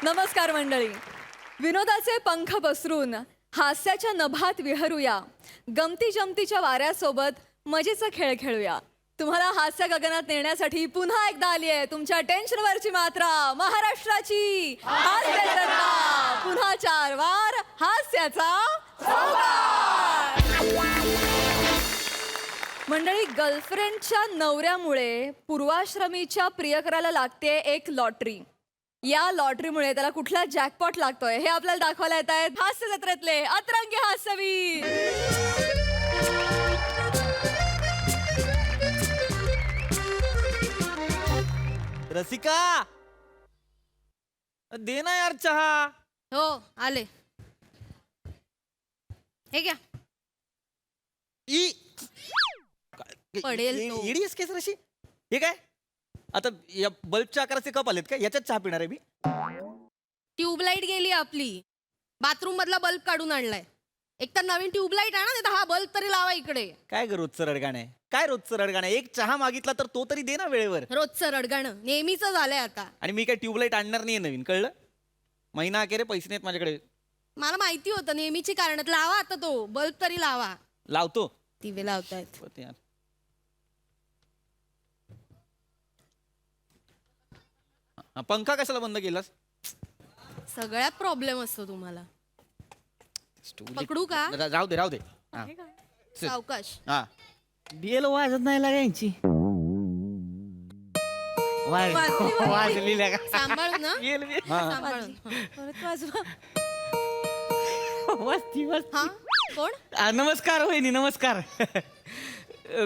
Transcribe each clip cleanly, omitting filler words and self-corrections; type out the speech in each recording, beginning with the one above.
नमस्कार मंडळी. विनोदाचे पंख पसरून हास्याच्या नभात विहरूया. गमती जमतीच्या वाऱ्यासोबत मजेचा खेळ खेळूया. तुम्हाला हास्य गगनात नेण्यासाठी पुन्हा एकदा आली आहे तुमच्या टेन्शनवरची मात्रा, महाराष्ट्राची हास्यजत्रा. पुन्हा 4 वार हास्याचा सौगात. मंडळी, गर्लफ्रेंडच्या नवऱ्यामुळे पूर्वाश्रमीच्या प्रियकराला लागते एक लॉटरी. या लॉटरीमुळे त्याला कुठला जॅकपॉट लागतोय हे आपल्याला दाखवायला येत आहेत हास्य जत्रेतले अतरंगी हास्यवीर. रसिका, दे ना यार चहा. हो आले. हे घ्या. पडेल तो. इडीएस केस रशी. हे काय आता या बल्बच्या आकाराचे कप आलेत का? याच्यात चहा पिणार आहे मी. ट्यूबलाईट गेली आपली. बाथरूम मधला बल्ब काढून आणलाय. एक तर नवीन ट्यूबलाईट आणा, नाही तर हा बल्ब तरी लावा इकडे. काय ग रोजचं रडगाणं आहे? काय रोजचं रडगाणं आहे? एक चहा मागितला तर तो तरी दे ना वेळेवर. रोजचं रडगाणं नेहमीच झालंय आता. आणि मी काय ट्यूबलाईट आणणार नाहीये नवीन, कळलं? महिना अखेर पैसे नाहीत माझ्याकडे. मला माहिती होतं नेहमीची कारण. लावा आता तो बल्ब तरी लावा. लावतो. दिवे लावतायत. होते यार. पंखा कशाला बंद केलास? सगळ्यात प्रॉब्लेम असतो तुम्हाला. पकडू का? राहू दे राहू दे. हा. सावकाश. हा. बेल वाजत नाही लागायची. वाजली लागा. सांभाळून ना. हा. सांभाळून. परत वाजवा. वस्ती वस्ती. हा कोण? नमस्कार वहिनी, नमस्कार.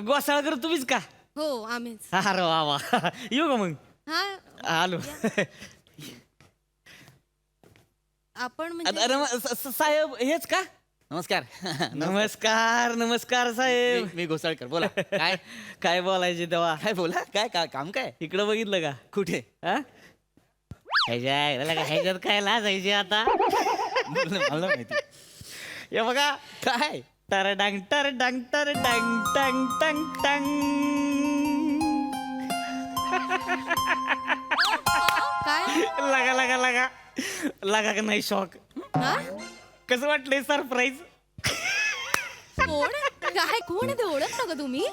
गोसाळकर तुम्हीच का? हो आम्हीच. अरे वा वा. येऊ का मग? हा आलो. आपण म्हणजे साहेब हेच का? नमस्कार. नमस्कार नमस्कार साहेब. मी घोसाळकर. बोला. काय काय बोलायचे तेव्हा? काय बोला? काय काय काम काय? इकडं बघितलं का? कुठे? हा? ह्याच्यात काय लाजायचे आता? मला माहिती. हे बघा. काय? टर डांग टर डांग टर डांग टंग टंग टंग. काय? लगा लगा लगा लगा का नाही शॉक? हा? कसं वाटलंय सरप्राईज? कोण? काय कोण आहे ते? ओळखलं का तुम्ही?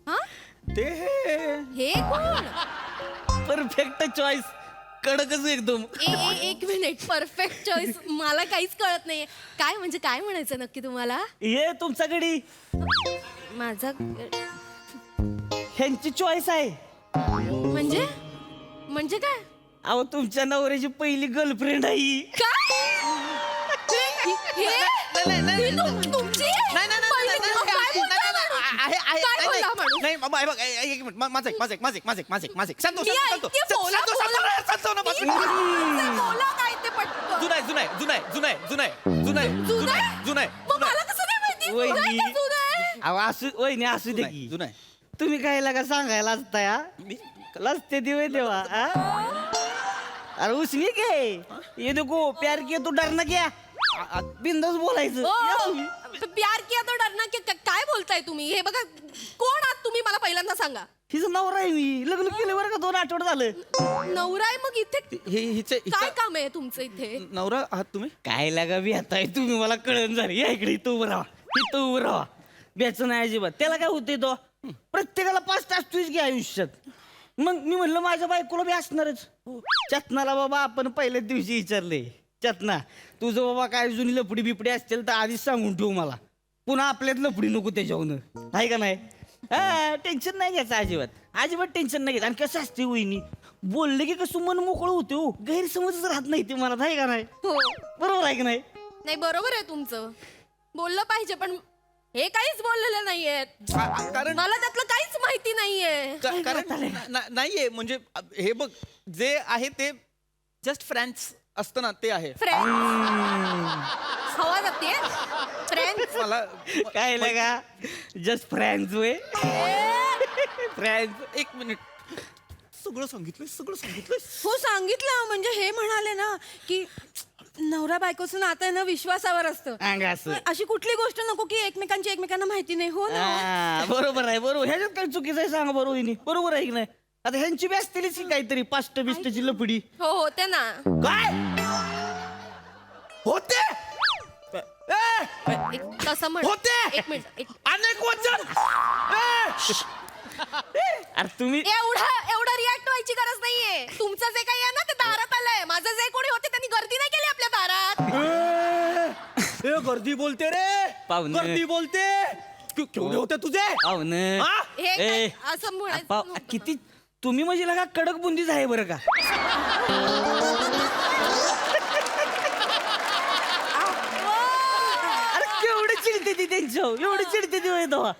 हा? ते हे कोण? Perfect choice. कडकच एकदम. एक मिनिट. Perfect choice. मला काहीच कळत नाहीये. काय म्हणजे काय म्हणायचं नक्की तुम्हाला? हे तुमच्याकडे माझा ह्यांची चॉईस आहे. म्हणजे म्हणजे काय? अहो तुमच्या नवऱ्याची पहिली गर्लफ्रेंड आहे ही. काय? हे तुमची? काय बोलला माणूस? नाही बाबा, हे बघ, एक मिनिट. माझं ऐक. शांत हो, मी शांत हो, ऐकते, शांत हो, बोला, शांत हो, शांत हो, बोला. शांत हो ना, बस. बोला काय ते पटकन. जुनाय. मग मला कसं नाही माहिती? वहिनी. जुनं आहे का जुनं आहे? अहो असू वहिनी असू दे की. जुनाय. तुम्ही काय लागा सांगायला असता या? लसते दिवे देवा. अरे उसने के ये देखो प्यार किया तो डरना क्या. बिंदास बोलायचं. तो प्यार किया तो डरना की काय बोलताय तुम्ही? हे बघा, कोण आहात तुम्ही मला पहिल्यांदा सांगा. हिचं नवरा आहे मी. लग्न केलं बरं का 2 आठवडे झालं. नवरा आहे मग इथे हिचे काय काम आहे तुमचं इथे? नवरा आहात तुम्ही? काय लागा बिहाताय तुम्ही, मला कळण झालं. या इकडे इथं उभं राहा. इथं उभं राहा. ब्याचं नाही अजिबात. त्याला काय होते तो प्रत्येकाला 5 तास तुझ घ्या आयुष्यात. मग मी म्हणलं माझ्या बायकोला बी असणारच. चतनाला बाबा आपण पहिल्याच दिवशी विचारले, चतना तुझं बाबा काय जुनी लफडी बिपडी असतील तर आधीच सांगून ठेवू मला. पुन्हा आपल्यात लफडी नको त्याच्याहून. आहे का नाही? हा, टेन्शन नाही घ्यायचं अजिबात. अजिबात टेन्शन नाही घ्यायचं. आणि कसं असते वहिनी, बोलले की कसं मन मोकळं होते हो. गैरसमजच राहत नाही ते मला. आहे का नाही? हो. बरोबर आहे की नाही? नाही बरोबर आहे तुमचं. बोललं पाहिजे पण हे काहीच बोललेलं नाहीयेत. कारण मला त्यातलं काहीच माहिती नाहीये. कारण नाहीये म्हणजे हे बघ, जे आहे ते जस्ट फ्रेंड्स असतं ना, ते आहे. हवा जाते फ्रेंड्स. मला काय लागा जस्ट फ्रेंड्स वे. फ्रेंड्स. एक मिनिट. सगळं सांगितलंय. हो सांगितलं. म्हणजे हे म्हणाले ना की नवरा बायकोचं नातं आहे ना विश्वासावर असतं. असं अशी कुठली गोष्ट नको की एकमेकांना माहिती नाही. हो ना. बरोबर आहे. बरोबर. ह्याच्यात काही चुकीचं आहे सांगा बरोबर. बरोबर आहे की नाही? आता ह्यांची बी असतीलच की काहीतरी पास्ट बिस्टची लपडी. हो होते ना. काय होते तसं म्हण. होते. एक मिनिट. अनेक वचन अरे तुम्ही एवढा रिॲक्ट व्हायची गरज नाहीये. तुमचं जे काही आहे ना ते दारात आलंय. माझं जे कोणी होते त्यांनी गर्दी नाही केली आपल्या दारात. गर्दी बोलते रे पाहुणे. गर्दी बोलते केवढे होते तुझे पाहुणे. हा? हे ए, काय असं म्हणायचं नव्हतं. किती तुम्ही म्हणजे लगा कडक बुंदीच आहे बरं का. अरे केवढे चिडते ती त्यांच्यावर एवढे चिडते ती होय तेव्हा.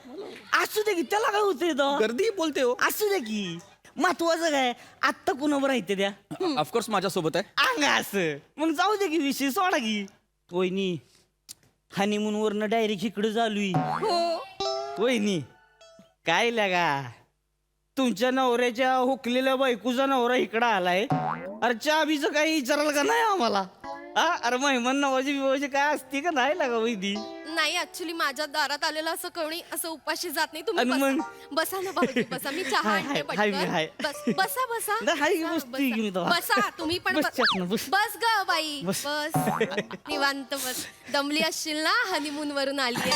असू दे की त्याला काय होतंय तेव्हा. गर्दी बोलते हो असू दे की महत्वाचं काय आत्ता कुणावर राहते द्या ऑफकोर्स माझ्यासोबत आहे अंगा असं मग जाऊ दे की विषय सोडा की. वहिनी हनीमून वरनं डायरेक्ट इकडे चालू वहिनी काय लागा तुमच्या नवऱ्याच्या हुकलेल्या बायकोचा नवरा इकडं आलाय. अरे चाबीचं काही विचाराल का नाही आम्हाला. हा अरे मेहमान नवाजी बिवाजी काय असते का नाही लागा वहिनी. नाही ऍक्च्युली माझ्या दारात आलेलं असं कोणी असं उपाशी जात नाही. तुम्ही आणि मग? बसा ना भाऊजी बसा. मी चहा हाय, आणते हाय, हाय, पटकन. बसा बसा नाही, हाय, बसा, बसतोय की मी बसा. तेव्हा. बसा तुम्ही पण बस चटणं, बस. बस ग बाई बस. बस निवांत बस. दमली असशील ना हनीमून वरून आली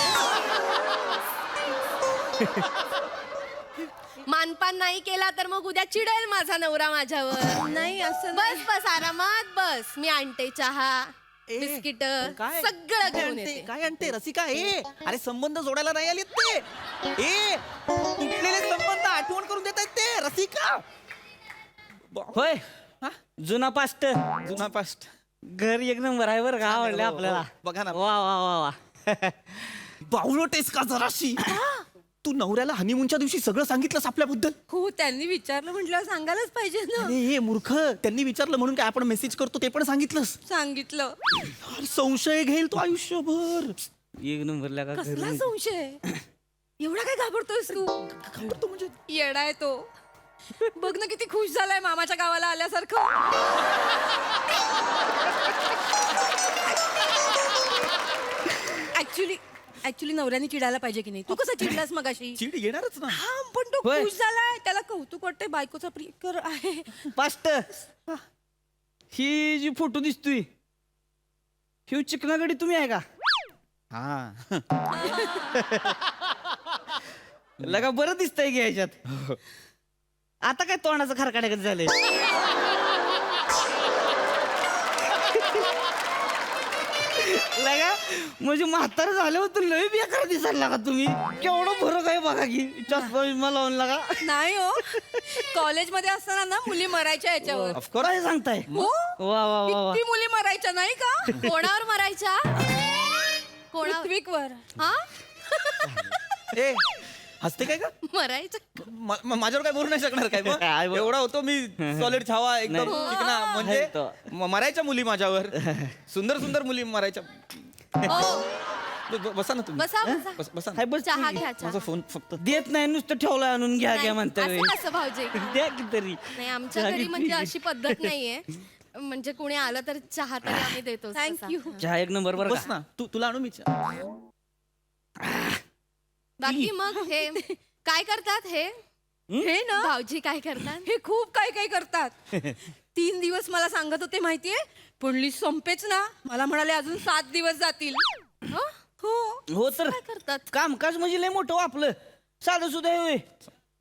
मानपान नाही केला तर मग उद्या चिडेल माझा नवरा माझ्यावर. नाही असं बस बस आरामात बस. मी आणते चहा बिस्किट काय सगळं घेऊन आणते? येते. काय आणते रसिका अरे संबंध जोडायला नाही आलेत ते तुटलेले संबंध आठवण करून देत आहेत ते रसिका होय हा? जुना पास्ट जुना पास्ट घर एक नंबर आहे बरं का आवडलं हो, आपल्याला. बघा ना. वा वा वा वा बावळटेस का जराशी तू नवऱ्याला हनीमूनच्या दिवशी सगळं सांगितलंस आपल्याबद्दल. हो त्यांनी विचारलं म्हटलं सांगायलाच पाहिजे ना. अरे हे मूर्ख त्यांनी विचारलं म्हणून काय आपण मेसेज करतो ते पण सांगितलंस. सांगितलं. अरे संशय घेईल तो आयुष्यभर. एक नंबरला का घर कसला संशय एवढा काय घाबरतोयस तू. घाबरतो म्हणजे येडाय तो. बघ ना किती खुश झालाय मामाच्या गावाला आल्यासारखं. ऍक्च्युली नवऱ्याने चिडायला पाहिजे की नाही. तू कसं चिडलास मगाशी. चीड येणारच ना. हा पण तो होय. खुश झालाय त्याला कौतुक वाटतंय बायकोचा प्रियकर आहे. पास्ट ही जी फोटो दिसतोय ही चिकनागडी तुम्ही आहे का हा लगा बरं दिसतंय की ह्याच्यात. आता काय तोंडाचं खरकाड्यागत झालंय. लगा म्हणजे म्हातार झालं होतं लय बेकार दिसायला लागा तुम्ही. केवढं फरक आहे बघा की चष्मा बिस्मा लावून लागा. नाही हो कॉलेजमध्ये असताना ना मुली मरायच्या याच्यावर. ऑफकोर्स काय सांगताय हो वा वा वा वा. किती मुली मरायच्या नाही का. कोणावर मरायच्या कोणावर पृथ्वीवर. हा ए हसते काय का मरायच्या माझ्यावर काय बोलू नाही शकणार काय मग? काय बोल- एवढा होतो मी सॉलिड छावा एकदम नाही. चिकना म्हणजे आहे तो. मरायच्या मुली माझ्यावर सुंदर सुंदर मुली मरायच्या. हो बसा ना तुम्ही बसा बसा बसा हाय ना. बस चहा घ्या चहा. माझा फोन फक्त देत नाही नुसतं ठेवलं आणून घ्या घ्या नाही, म्हणता असं कसं भाऊजी. द्या की तरी. नाही आमच्या चहा घरी घेतली. म्हणजे अशी पद्धत नाहीये. म्हणजे कोणी आलं तर चहा तरी आम्ही देतो. थँक्यू. चहा एक नंबर बरं बस का. ना तुला आणू मी चहा. बाकी मग हे काय करतात हे हे ना भाऊजी काय करतात. हे खूप काय काय करतात. 3 दिवस मला सांगत होते माहितीये पण लिस्ट संपेच ना. मला म्हणाले अजून 7 दिवस जातील. हो? हो हो तर काय करतात कामकाज म्हणजे लय मोठं हो आपलं साधं सुद्धा आहे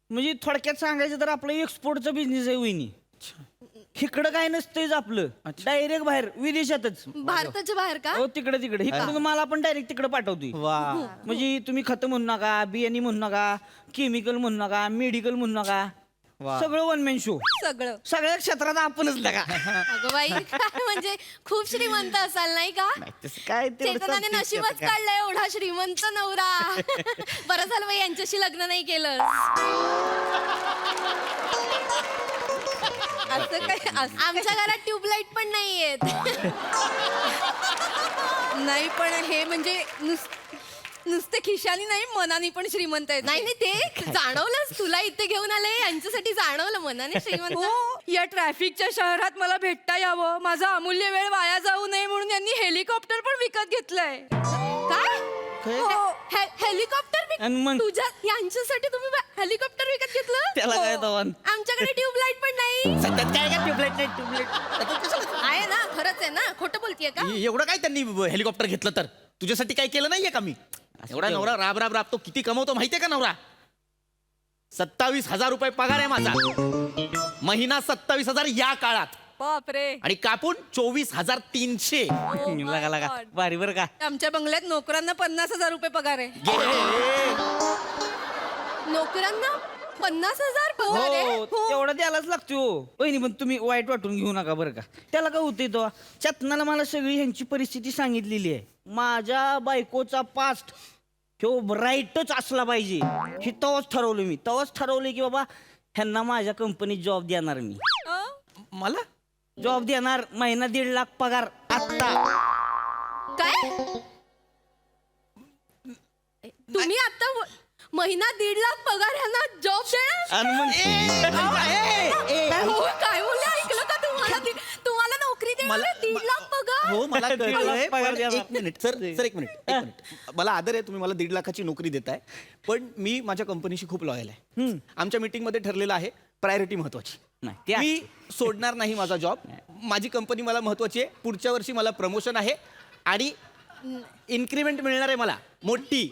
म्हणजे थोडक्यात सांगायचं तर आपलं एक्सपोर्टचा बिझनेस आहे वहिनी. इकडं काय नसतंच आपलं डायरेक्ट बाहेर विदेशातच. भारताच्या बाहेर का हो तिकडे तिकडे इकडून मला पण डायरेक्ट तिकडे पाठवतोय. वा म्हणजे तुम्ही खत म्हणू नका बियाणी म्हणू नका केमिकल म्हणू नका मेडिकल म्हणू नका वा. सगळं वन मॅन शो. सगळं सगळ्या क्षेत्रात आपणच लगा. अगं बाई काय म्हणजे खूप श्रीमंत असाल नाही का. तसं काय तेवढं चेतनाने चालतंय नशीबच त्यात काय. काढलंय एवढा श्रीमंत नवरा. बरं झालं बाई यांच्याशी लग्न नाही केलं. असं काय असं आमच्या घरात ट्यूबलाईट पण नाहीयेत. नाही पण हे म्हणजे नुसते खिशानी नाही मनानी पण श्रीमंत आहेत. नाही नाही ते जाणवलंच तुला इथे घेऊन आले यांच्यासाठी जाणवलं मनाने श्रीमंत. हो या ट्रॅफिकच्या शहरात मला भेटता यावं माझा अमूल्य वेळ वाया जाऊ नये म्हणून यांनी हेलिकॉप्टर पण विकत घेतलंय. काय हेलिकॉप्टर आणि मग? तुझ्या यांच्यासाठी तुम्ही हेलिकॉप्टर विकत घेतलं? त्याला काय हो. तवान? आमच्याकडे ट्यूबलाईट पण नाही. सध्यात काय काय ट्यूबलाईट नाही ट्यूबलाईट आहे ना, खरंच आहे ना, खोटं बोलतीये का? एवढं काय त्यांनी हेलिकॉप्टर घेतलं तर तुझ्यासाठी काय केलं नाहीये का मी एवढा नवरा राब राब राबतो किती कमवतो माहितीये का नवरा 27,000 रुपये पगार आहे माझा महिना 27,000 या काळात बापरे. आणि कापून 24,300 लगा लगा भारी बरं का. आमच्या बंगल्यात नोकरांना 50,000 रुपये पगार आहे. नोकरांना 50,000 पगार आहे? हो तेवढा द्यायलाच लागतो. वहिनी पण तुम्ही वाईट वाटून घेऊ नका बरं का. त्याला काय होतंय तो चतनाला मला सगळी ह्यांची परिस्थिती सांगितलेली आहे. माझ्या बायकोचा पास्ट ह्यो राईटच असला पाहिजे हे तेव्हाच ठरवलं मी. तेव्हाच ठरवलं की बाबा ह्यांना माझ्या कंपनीत जॉब देणार मी. मला जॉब देणार महिना 1.5 लाख पगार आत्ता. काय तुम्ही आता महिना 1.5 लाख पगार ह्यांना जॉब देणार? आणि मग काय बोलले ऐकलं का तुम्हाला नोकरी देणार आहे? 1.5 लाख पगार? हो मला कळलंय, 1.5 लाख पगार पण द्या एक मिनिट सर एक मिनिट मला आदर आहे तुम्ही मला 1.5 लाखाची नोकरी देताय पण मी माझ्या कंपनीशी खूप लॉयल आहे. आमच्या मीटिंग मध्ये ठरलेलं आहे प्रायोरिटी महत्वाची. नाही, ते आहे. मी सोडणार नाही माझा जॉब. माझी कंपनी मला महत्वाची आहे. पुढच्या वर्षी मला प्रमोशन आहे आणि इन्क्रीमेंट मिळणार आहे मला मोठी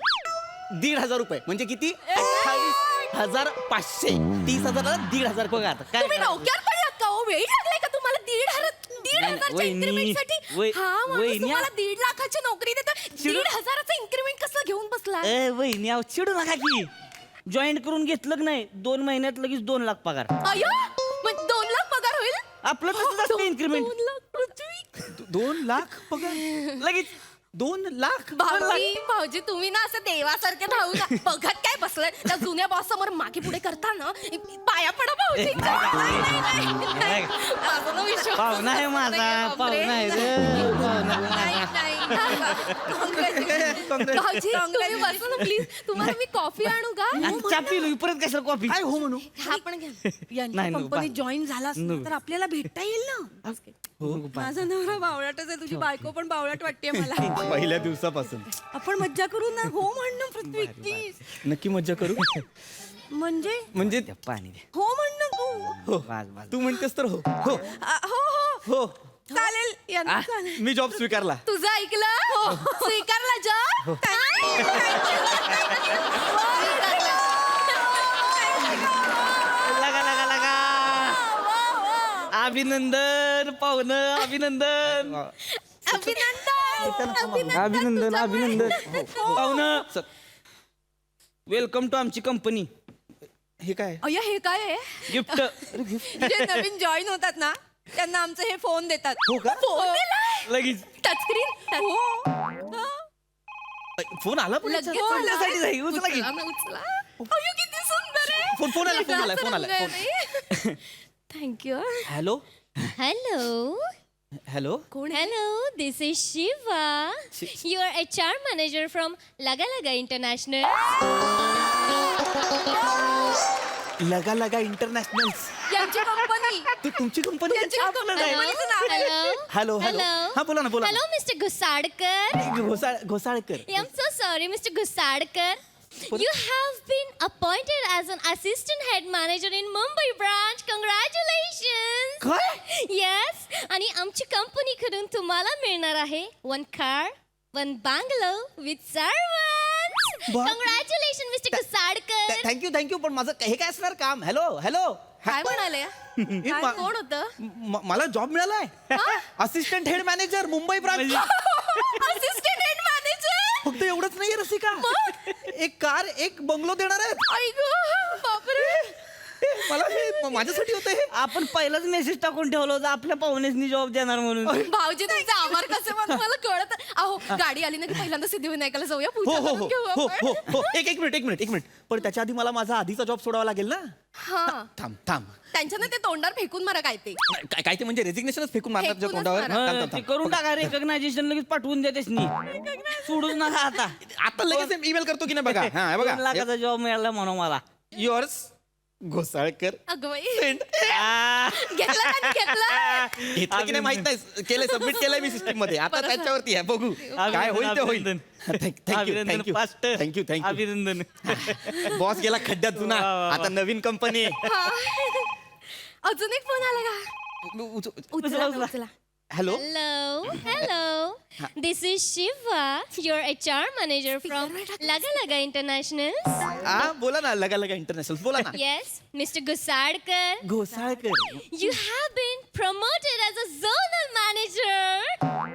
1,500 रुपये म्हणजे किती 28,500 30,000ला 1,500 पगार. काय तुम्ही डोक्यावर पडलात का हो? वेळ लागलाय का तुम्हाला 1,500च्या वहिनी, इन्क्रीमेंटसाठी? हा माणूस वहिनी, तुम्हाला 1.5 लाखाची नोकरी देतो, 1,500चं इन्क्रीमेंट कसं घेऊन बसला? वहिनी अहो चिडू नका की जॉईन करून घेतलं की नाही 2 महिन्यात लगेच 2 लाख पगार. अयो मग 2 लाख पगार होईल? आपलं तसंच असतं इन्क्रीमेंट 2 लाख पृथ्वी. 2 लाख पगार लगेच 2 लाख भाऊजी तुम्ही ना असं देवासारखे धावू ना बघत काय बसलाय त्या जुन्या बॉस समोर मागे पुढे करता ना पाया पडा भाऊजी. माझा ना विश्वास पाहुणा आहे माझा बापरे. पाहुणा आहे रे, पाहुणा आहे माझा. भाऊजी तुम्ही बसा ना प्लीज. तुम्हाला मी कॉफी आणू का? आणि चहा पिलो परत कशाला कॉफी. काय हो म्हणू हा पण घ्या. नाही, नको, कंपनीत बा- जॉईन झाला नको. तर आपल्याला भेटता येईल ना. माझा नवरा बावळाटच आहे, तुझी बायको पण बावळाट वाटते मला. पहिल्या दिवसापासून आपण मज्जा करू ना. हो म्हणणं पृथ्वी प्लीज. नक्की मज्जा करू म्हणजे द्या पाणी द्या. हो म्हणणं तू. हो बस, बस. तू म्हणतेस तर हो हो हो हो हो चालेल यांना चालेल. मी जॉब स्वीकारला. तुझं ऐकलं? हो स्वीकारला जॉब. लगा लगा लगा अभिनंदन पाहुणं अभिनंदन अभिनंदन अभिनंदन पाहुणं वेलकम टू आमची कंपनी. हे काय अय्या हे काय आहे? गिफ्ट जे नवीन जॉईन होतात ना त्यांना आमचं हे फोन देतात. हो का? फोन दिलाय लगेच टचस्क्रीन. फोन आला पण लगेच हो, त्यासाठी जाई, उचला की. उचला. अय्यो, किती सुंदर आहे. फोन आला, फोन आला, फोन आला, phone. Thank you. Hello Hello. Hello कोण Hello, this is Shiva. Your HR manager from Laga Laga International. लगा लगा इंटरनॅशनल यांची कंपनी. ती तुमची कंपनी यांची कंपनीचं नाव आहे. Hello. हॅलो हॅलो हा बोला ना बोला Hello, Mr. Gusadkar. Ghosalkar I'm so sorry, Mr. Gusadkar. You have been appointed as an assistant head manager in Mumbai branch. Congratulations. काय Yes. आणि आमची कंपनीकडून तुम्हाला मिळणार आहे 1 car, 1 bungalow with servants. बाप- Congratulations, Mr. Gusadkar. थँक्यू पण माझं हे काय असणार काम हॅलो हॅलो काय म्हणाले? काय कोण होतं? मला जॉब मिळालाय assistant head manager Mumbai branch assistant head manager. फक्त एवढंच नाहीये रसिका एक कार एक बंगलो देणार आहेत आई गं, बापरे. मला हे माझ्यासाठी होतं हे आपण पहिलाच मेसेज टाकून ठेवलं होतं आपल्या पाहुण्यासनी जॉब देणार म्हणून. भाऊजी तुमचा आभार कसं मानू मला कळत. अहो गाडी आली ना की पहिल्यांदा सिद्धिविनायकाला जाऊया हो पूजा हो करून हो घेऊ हो आपण. हो हो एक मिनिट पण त्याच्या आधी मला माझा आधीचा जॉब सोडावा लागेल ना हा थांब त्यांच्या ना ते तोंडावर फेकून मारा काय ते. काय ते म्हणजे रेजिग्नेशनच फेकून मारतात तुझ्या फेकूनच तोंडावर मारा. थांब, थांब, ते थांब. करून टाका रेकग्नायझेशन लगेच पाठवून द्या त्यासनी सोडूच नका आता. आता लगेच ईमेल करतो की नाही बघा हा हे 2 बघा लाखाचा जॉब मिळाला म्हणून मला. युअर्स घोसाळकर अगं बाई Send. घेतलं का नाही घेतलं घेतलं की नाही माहित नाही केलं सबमिट केलंय मी सिस्टीम मध्ये आता त्याच्यावरती आहे बघू काय होईल ते होईल थँक्यू अभिनंदन थँक्यू फास्ट थँक्यू थँक्यू अभिनंदन बॉस गेला खड्ड्यात जुना वा, वा, वा. आता नवीन कंपनी अजून एक फोन आला का उचला. उचला hello Hello, hello. This is Shiva, your HR manager from Laga Laga Internationals. हा बोला ना लगा लगा इंटरनॅशनल बोला ना Yes, Mr. Gusadkar. Ghosalkar You have been promoted as a zonal manager.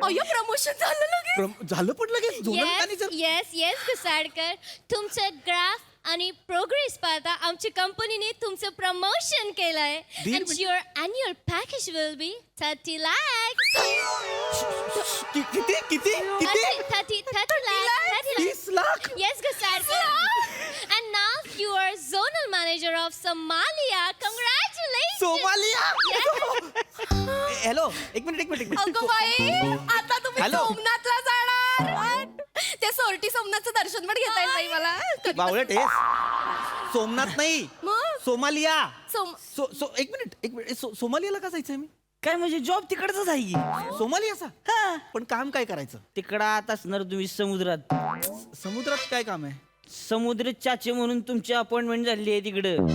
अय्यो प्रमोशन झालं लगेच झालं पण लगेच zonal Yes, manager yes, yes, Gusadkar. तुमचं ग्राफ आणि प्रोग्रेस पाहता आमच्या कंपनीने तुमचं प्रमोशन केलंय and your annual package will be 30 lakhs. किती किती 30 lakhs. 30 lakh Yes, Gusadkar. And now you are zonal manager of Somalia. Congratulations. Somalia hello एक मिनिट अगं बाई आता तुम्ही हॅलो. सोमनाथला जाणार ते सोरटी सोमनाथचं दर्शन पण घेता येईल ताई मला कधी- बावळट आहेस सोमनाथ नाही मग? सोमालिया सोम एक मिनिट सोमालियाला का जायचंय मी काय म्हणजे जॉब तिकडच आहे की सोमालियाचा हा पण काम काय करायचं तिकडं आत असणार तुम्ही समुद्रात समुद्रात काय काम आहे समुद्र चाचे म्हणून तुमची अपॉइंटमेंट झाली आहे तिकडं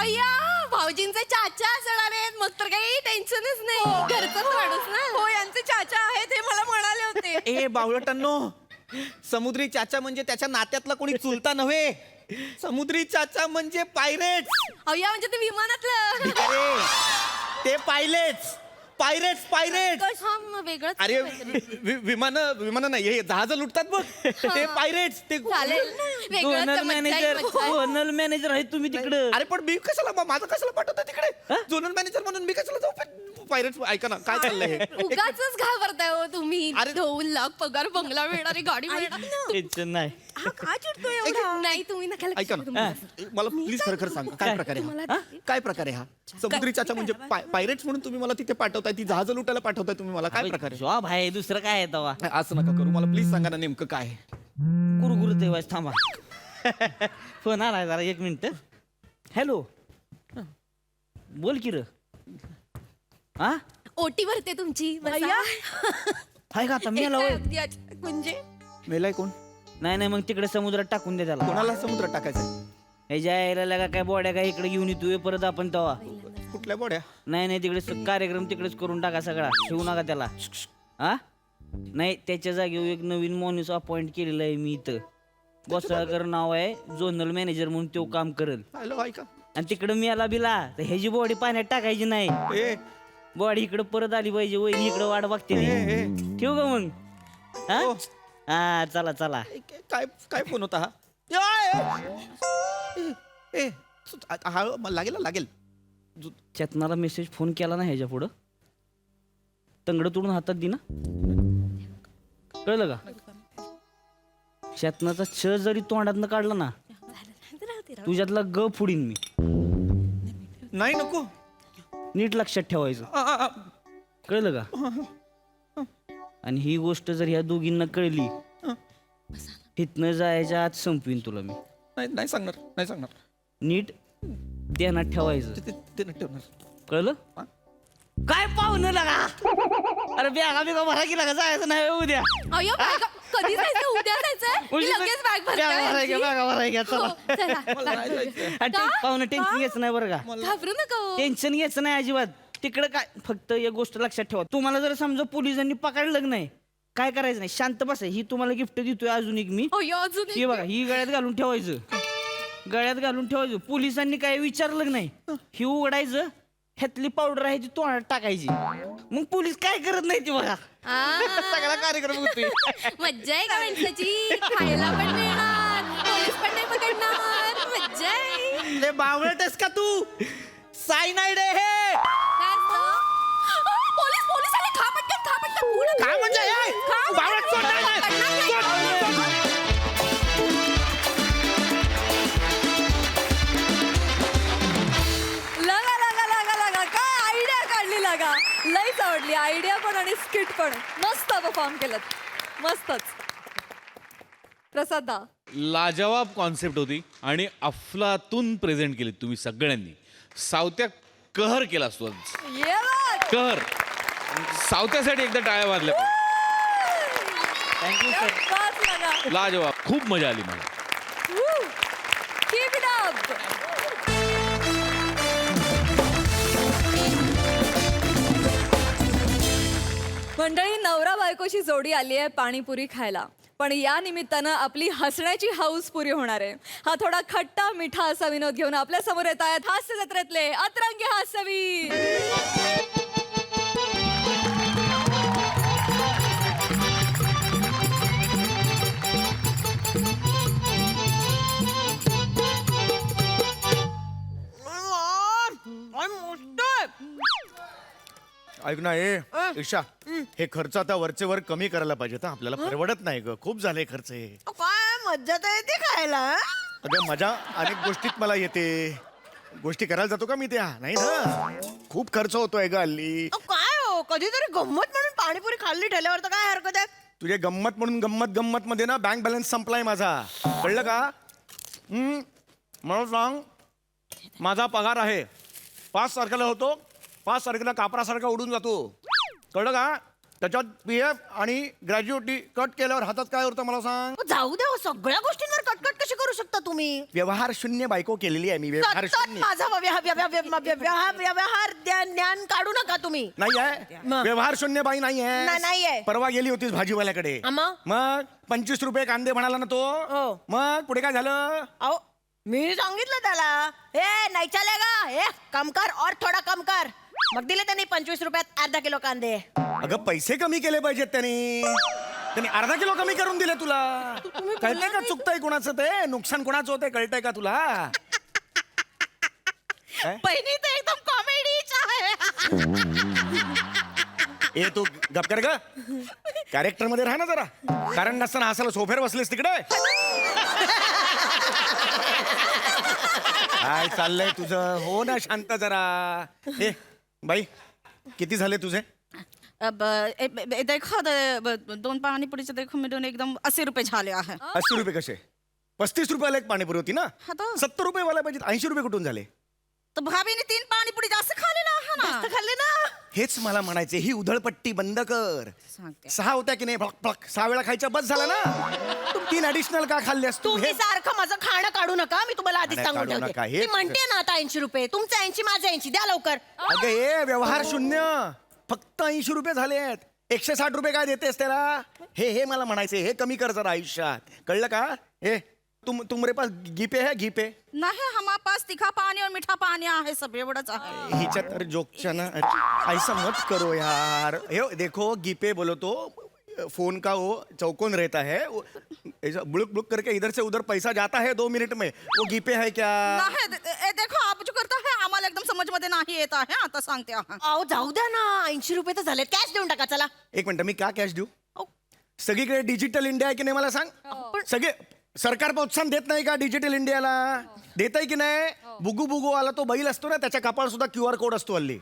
अय्या भाऊजींचे चाचा असणार आहेत मग तर काही टेन्शनच नाही घरचाच माणूस ना हो यांचे चाचा आहेत हे मला म्हणाले होते ए बावळटांनो समुद्री चाचा म्हणजे त्याच्या नात्यातला कोणी चुलता नव्हे समुद्री चाचा म्हणजे पायरेट अय्या म्हणजे ते विमानातलं अरे ते पायरेट हा, मग वेगळंच अरे काहीतरी. विमान नाही हे जहाज लुटतात बघ ते पायरेट्स ते चालेल वेगळंच झोनल मज्जा मॅनेजर येईल, मज्जा येईल. झोनल मॅनेजर आहे तुम्ही तिकडं अरे पण मी कशाला माझं कशाला पाठवतं तिकडे झोनल मॅनेजर म्हणून मी कशाला जाऊ पायरेट्स ऐका ना काय चाललंय हे उगाचच घाबरताय हो तुम्ही अरे. 2 लाख पगार बंगला मिळणारी गाडी मिळणार टेन्शन नाही हा का चिडतोय एवढा? नाही तुम्ही नका लक्ष ऐका देऊ ना तुम्ही. मला प्लीज खरं सांगा काय प्रकारे हा? काय प्रकारे हा समुद्री चाचा म्हणजे पायरेट्स म्हणून तुम्ही मला तिथे पाठवताय ती जहाज लुटायला पाठवताय तुम्ही मला काय प्रकारे जॉब आहे दुसरं काय आहे तवा असं नका करू मला प्लीज सांगा ना नेमकं काय आहे. कुरकुर देवाच थांबा फोन आलाय जरा 1 मिनिट हॅलो बोल की र हा ओटी भरते तुमची बसा. हाय का आता एक मेला काय होय? अगदी अचानक म्हणजे मेलाय कोण नाही मग तिकडे समुद्रात टाकून दे त्याला कोणाला समुद्रात टाकायचं हे जायला लागा काय बॉड्या काय इकडे घेऊन येतोय परत आपण तवा कुठल्या बोड्या नाही तिकडे कार्यक्रम तिकडेच करून टाका सगळा ठेवू नका त्याला हा नाही त्याच्या जागेवर एक नवीन माणूस अपॉइंट केलेला आहे मी इथं गोसाळकर नाव आहे झोनल मॅनेजर म्हणून तो काम करेल हॅलो ऐका आणि तिकडं मी याला बिला तर ह्याची बॉडी पाण्यात टाकायची नाही ए बॉडी इकडे परत आली पाहिजे वहिनी इकडे वाट बघते नाही. ठेवू का मग हा हो. हा चला काय काय फोन होता हा ए हा लागेल चेतनाला मेसेज फोन केला ना ह्याच्या पुढं तंगड तोडून हातात दि ना कळलं का चेतनाचा छ जरी तोंडातनं काढला ना तुझ्यातला ग फुडीन मी नाही नको नीट लक्षात ठेवायचं कळलं का आणि ही गोष्ट जर ह्या दोघींना कळली हिथनं जायच्या आत संपवीन तुला मी नाही सांगणार नीट ध्यानात ठेवायचं ते नाही ठेवणार कळलं काय पाहुणं लागा अरे बिगा भरा की लागा जायचं नाही उद्या अय्यो बॅग कधी जायचं उद्या जायचं मी लगेच बॅग भरते मला नाही जायचं. पाहुणं टेन्शन घ्यायचं नाही बरं का घाबरू नका हो. टेन्शन घ्यायचं नाही अजिबात तिकडं काय फक्त एक गोष्ट लक्षात ठेवा तुम्हाला जर समजा पोलिसांनी पकडलं नाही काय करायचं नाही शांत बसा ही तुम्हाला गिफ्ट देतोय अजून एक मी अय्यो अजून एक. ही बघा ही गळ्यात घालून ठेवायचं पोलिसांनी काय विचारलं नाही ही उघडायचं ह्यातली पावडर आहे ती तोंडात टाकायची मग पोलीस काय करत नाही ती बघा आ, सगळा कार्यक्रम होतोय मज्जा आहे का माणसाची खायला पण मिळणार पोलीस पण नाही पकडणार मज्जा आहे ले बावळटस का तू सायनाइड आहे हे काय असतं? पोलीस आले खा पटकन पुढं खा. काय म्हणजे हे? खा, बावळट सोड नाही, नाही. पकडणार नाही. लगा काय आयडिया काढली लगा लईच आवडली आयडिया पण आणि स्किट पण मस्त परफॉर्म केलं मस्तच प्रसाद दा लाजवाब कॉन्सेप्ट होती आणि अफलातून प्रेझेंट केली तुम्ही सगळ्यांनी. सावत्या कहर केला असतो आज. ये बात. कहर. सावत्यासाठी एकदा टाळ्या वाजल्या पाहिजे. Thank you sir. बात लगा. लाजवाब. खूप मजा आली मला. Woo. Keep it up. मंडळी, नवरा बायकोची जोडी आली आहे पाणीपुरी खायला. पण या निमित्तानं आपली हसण्याची हौस पुरी होणार आहे. हा थोडा खट्टा मिठा असा विनोद घेऊन आपल्या समोर येत आहेत हास्य जत्रेतले अतरंगी हास्यवीर. ऐक ना ईशा, हे खर्च आता वरचे वर कमी करायला पाहिजे तर आपल्याला परवडत नाही ग. खूप झाले खर्च हे. काय मज्जा तर येते खायला. अगं मजा अनेक गोष्टीत मला येते. गोष्टी करायला जातो का मी त्या नाही ना. खूप खर्च होतोय ग हल्ली. काय हो कधीतरी गंमत म्हणून पाणीपुरी खाल्ली ठेल्यावर तर काय हरकत आहे. तुझे गंमत म्हणून गंमत मध्ये ना बँक बॅलन्स संपलाय माझा. कळलं का? मला सांग, माझा पगार आहे 5 तारखेला होतो. 5 तारखेला कापरासारखा उडून जातो. कळलं का? त्याच्यात PF आणि ग्रॅज्युएटी कट केल्यावर हातात काय उरतं मला सांग. जाऊ द्या हो, सगळ्या गोष्टींवर कटकट कशी करू शकता तुम्ही. व्यवहार शून्य बायको केलेली आहे मी. व्यवहार सतत शून्य माझा व्यवहार ज्ञान काढू नका तुम्ही. नाही आहे. मग? व्यवहार शून्य बाई नाही नाहीये. आहे. परवा गेली होतीस भाजीवाल्याकडे. मग? मग 25 रुपये कांदे म्हणाला ना तो. हो. मग पुढे काय झालं? अहो मी सांगितलं त्याला, हे नाही चालेगा, हे कम कर और थोडा कम कर. मग दिले त्यांनी 25 रुपयात अर्धा किलो कांदे. अगं पैसे कमी केले पाहिजेत त्यांनी अर्धा किलो कमी करून दिले तुला. कळतंय का चुकतंय कुणाचं ते नुकसान कुणाचं होतंय कळतंय का तुला? काय? बहिणी तर एकदम कॉमेडीच आहे. ए तू गप कर ग. कॅरेक्टर मध्ये राहा ना जरा. कारण नसताना हसायला सोफ्यावर बसलेस तिकडे. काय चाललंय तुझं? हो ना शांत जरा. ए बाई किती झाले तुझे? देखो 2 पाणीपुरीचे देखो मिळून एकदम 80 रुपये झाले आहे. 80 रुपये कसे? 35 रुपयाला एक पाणीपुरी होती ना. हा तो. 70 रुपये वाला पाहिजे. 80 रुपये कुठून झाले? तर भाभीने 3 पाणीपुरी जास्त खाल्लेला आहे ना. जास्त खाल्ले ना. हेच मला म्हणायचे. ही उधळपट्टी बंद कर. सांगते. 6 होत्या की नाही? भक भक 6 वेळा खायच्या बस झाला ना. 3 ऍडिशनल का खाल्ल्यास तू? तुम्ही सारखं माझं खाणं काढू नका. मी तुम्हाला आधीच खाणं सांगून काढू नका. ठेवते. हे- मी म्हणते ना आता 80 रुपये. तुमचं 80, माझं 80. द्या लवकर. अगं हे व्यवहार शून्य. फक्त 80 रुपये झाले आहेत. 160 रुपये काय देतेस त्याला? हे मला म्हणायचे. हे कमी कर जरा आयुष्यात. कळलं का? हे तुमरे पास गीपे है गीपे? नाही हमारे पास तीखा पानी और मीठा पानी आहे सब एवढंच आहे. हिच्या तर जोकच्या ना. ऐसा मत करो यार. हे देखो गीपे बोलो तो फोन का वो चौकोन रहता है. वो ऐसा बुड़ुक बुड़ुक करके इधर से उधर पैसा जाता है 2 मिनट में. वो गीपे है क्या? नाही देखो आप जो करता है आम्हाला एकदम समजमध्ये नाही येत आहे. आता सांगते आहे. अहो जाऊ द्या ना. 80 रुपये तर झाले. कॅश देऊन टाका चला. एक मिनिट, मी का कॅश देऊ? सगळीकडे डिजिटल इंडिया आहे की नाही मला सांग. सगळे सरकार प्रोत्साहन देत नाही का डिजिटल इंडियाला? देत आहे की नाही? बुगू बुगू वाला तो बैल असतो ना, त्याच्या कपाळ सुद्धा QR कोड असतो हल्ली.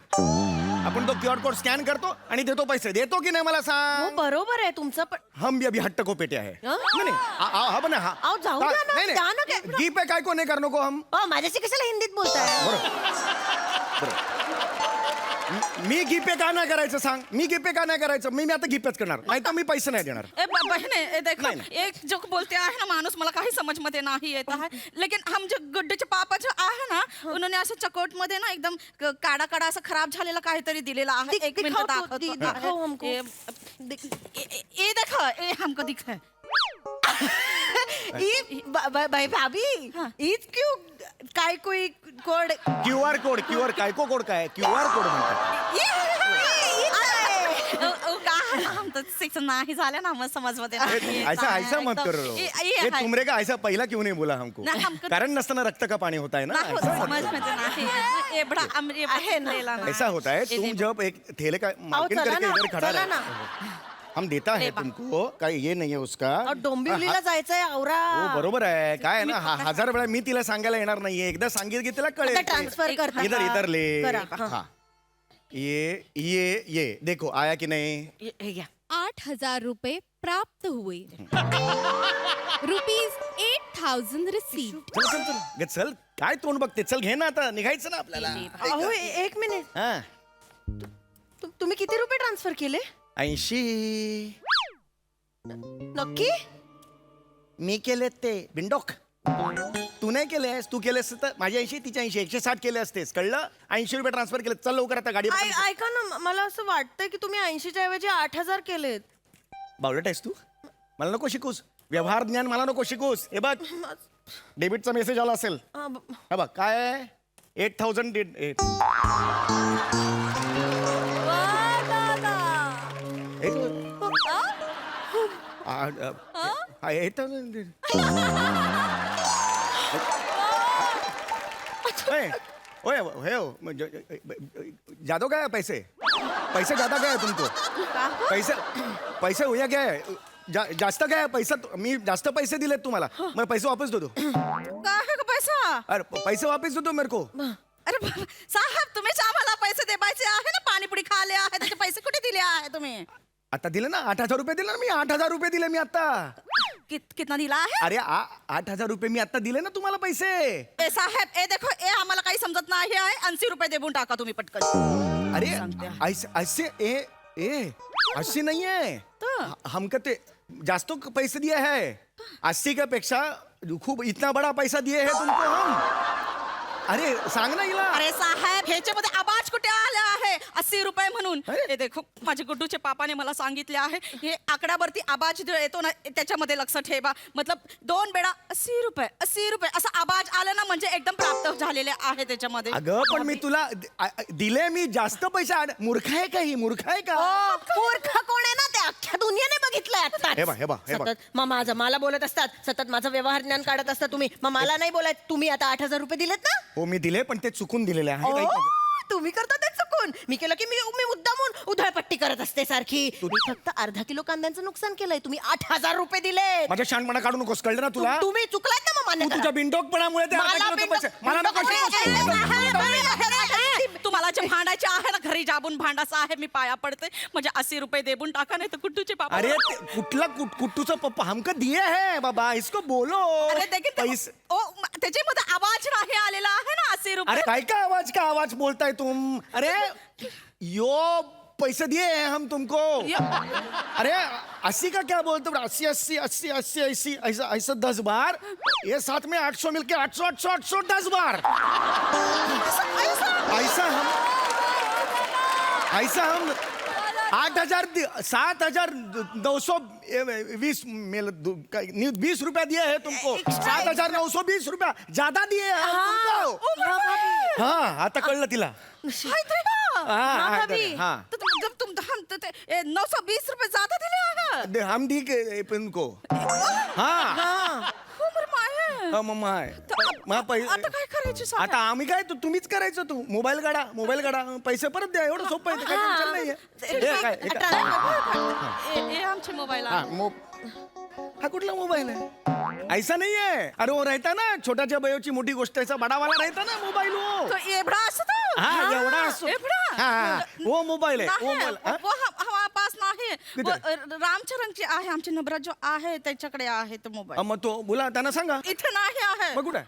आपण तो QR कोड स्कॅन करतो आणि देतो पैसे. देतो की नाही मला हो सांग? बरोबर आहे तुमचं पण. हम भी अभी हट्ट को पेटे आहे. हं? नाही नाही. हा बना हा. अहो, जाऊ द्या ना. नाही, द्या ना नाही. काय. गीप आहे काय को नाही कर नको हम. माझ्याशी कशाला हिंदीत बोलताय? बरोबर. मी गीपे का नाही करायचं सांग? मी गीपे का नाही करायचं? मी आता गीपेच करणार. नाही तर मी पैसे नाही देणार. बहने देखो नहीं, नहीं। एक जो बोलते आहे ना माणूस मला काही समजमध्ये नाही येत आहे. लेकिन हम जो गुड्डूचे पापा जो आहे ना उन्होंने असं चकोट मध्ये ना एकदम काडा काडा असं खराब झालेला काहीतरी दिलेला आहे. एक मिनिट दिखाओ तो, दाखवतो. दिखाओ हमको. ये देखो ये हमको दिख है. भाभी ईद क्यों काय कोई कोड QR कोड काय को कोड काय? QR कोड म्हणतात. हम तो शिक्षण नाही झालं ना मग समजमध्ये नाही येत ऐसा आहे. ऐसा मत तो करो. ये ये है. तुमरे का ऐसा पहिला क्यों नहीं बोला हमको? ना, हमको- कारण नसताना रक्त का पानी होता है ना. नाही होत, ऐसा मत समजमध्ये नाही. ये बड़ा आहे ना. करो. ऐसा होता है. ये तुम देखो. जब एक ठेले का मार्किंग चला करके ना, इधर खड़ा चला रहे. ना. हम देता है तुमको काय ये नहीं है उसका. अहो, डोंबिवलीला जायचंय आवरा. हो बरोबर आहे. काय आहे ना 1000 वेळा मी तिला सांगायला येणार नाहीये. एकदा सांगितलं की तिला कळेल. आता ट्रान्सफर करता इधर इधर ले. करा. हाँ ये देखो आया कि नहीं? हे घ्या. 8,000 रुपये प्राप्त हुए. Rupees 8 1000 receipt. चल चल चल गे, चल काय तोंड बघते, चल घे ना आता, निघायचं ना आपल्याला. अहो एक मिनिट, हा, तुम्ही किती रुपये ट्रान्सफर केले? 80. नक्की? मी केले ते बिंडोक. तू नाही केलेस, तू केलेस तर माझे 80 तिच्या 80 160 केले असतेस, कळलं? 80 रुपये ट्रान्सफर केले. चल लवकर आता गाडी पकड. ऐका ना, मला असं वाटतंय की तुम्ही 80च्या ऐवजी 8000 केलेत. बावळट आहेस तू, मला नको शिकूस. व्यवहार ज्ञान मला नको शिकूस. हे बघ, डेबिटचा मेसेज आला असेल. हा बघ काय आहे, 8000 ज्यादा क्या है पैसे ज्यादा क्या है तुमको पैसे हुआ क्या है जास्त काय पैसा मी जास्त पैसे दिलेत तुम्हाला मला पैसे वापस दो काय आहे का पैसा? अरे पैसे वापस दो मेरे को अरे साहेब, तुम्हीच आम्हाला पैसे द्यायचे आहे ना, पाणीपुरी खाले आहे, त्याचे पैसे कुठे दिले आहे तुम्ही? आता दिले ना 8000 रुपये दिले ना मी 8000 रुपये दिले मी आता कितना दिला आहे? अरे 8000 रुपये मी आता दिले ना तुम्हाला पैसे ए साहेब, ए देखो, ए आम्हाला काही समजत नाही आहे. 80 रुपये देऊन टाका तुम्ही पटकन. अरे ऐसे ऐसे नहीं है हमको ते जास्त पैसे दिए है 80 का पेक्षा खूप इतना बड़ा पैसा दिए है तुमको हम अरे सांग ना हिला अरे साहेब, ह्याच्यामध्ये आवाज कुठे आला आहे 80 रुपये म्हणून? अरे? हे देखो, माझे गुड्डूचे पापाने मला सांगितले आहे, हे आकड्यावरती आवाज जो येतो ना त्याच्यामध्ये लक्ष ठेवा. मतलब 2 वेळा 80 रुपये असा आवाज आला ना म्हणजे एकदम प्राप्त झालेले आहे त्याच्यामध्ये. अगं पण मी तुला दिले मी जास्त पैसा मूर्ख आहे का ही मूर्ख आहे का मूर्ख कोण आहे ना, ते अख्ख्या दुनियाने बघितलंय आता. हे बघ. सतत मला बोलत असतात, सतत माझं व्यवहार ज्ञान काढत असता तुम्ही. मग मला नाही बोलायचं. तुम्ही आता 8000 रुपये दिलेत ना? हो मी दिले पण ते चुकून दिलेले आहे ओ, काही माझं. तुम्ही करता ते चुकून. मी केलं की मी मुद्दामून उधळपट्टी करत असते सारखी. मी फक्त अर्धा किलो कांद्यांचं नुकसान केलंय, तुम्ही 8000 रुपये दिले. माझ्या शानपणा काढू नकोस, कळलं ना तुला तुम्ही चुकलात ना, मग मान्य तू करा. तुझ्या बिंडोकपणामुळे ते मला अर्धा किलोचे बिंडोक- पैसे- मला नको तुम्हाला जे भांडायचे आहे ना, घरी जाबून भांडायचं आहे, मी पाया पडते. म्हणजे 80 रुपये देऊन टाका, नाही तर गुड्डूचे पापा. अरे कुट्टूचा पप्पा हमको दिए है बाबा इसको बोलो अरे देखील पैसे त्याच्यामध्ये आवाज नाही आलेला आहे ना 80 रुपये. अरे काय का आवाज बोलताय तुम अरे यो पैसे दिए हैं हम तुमको अरे 80 का क्या बोलते हो 80 ऐसा 10 बार ये साथ में 800 मिलके 800 10 बार ऐसा हम 7,920 रुपया दिए हैं तुमको 7,920 रुपया ज्यादा दिए हैं हम तुमको हाँ आता कळलं तिला भाभी. हाँ तर जब तुम 920 रुपये ज्यादा दिले आहे. हम दी के इनको हाँ हो बरं माये. मम्मा आता काय करायचे साहेब? आता आम्ही काय तुम्हीच करायचं तू मोबाईल काढा पैसे परत द्या एवढं सोपं आहे ते, काही टेन्शन नाहीये ए आमचे मोबाईल हाँ, हा कुठला मोबाईल आहे ऐसा नहीं है अरे वो रहता ना छोटाच्या बयोची मोठी गोष्ट ऐसा बडा वाला रहता ना मोबाईल वो तो एवढा असतो. हाँ एवढा असतो एवढा? हाँ वो मोबाईल आहे वो नाही, मोबाईल हाँ? वो हवा पास नाही. किती? वो रामचरणची आहे, आमचे नंबर जो आहे त्याच्याकडे आहे तो मोबाईल. मग तो बोला त्यांना सांगा इथे नाही आहे, मग कुठं आहे?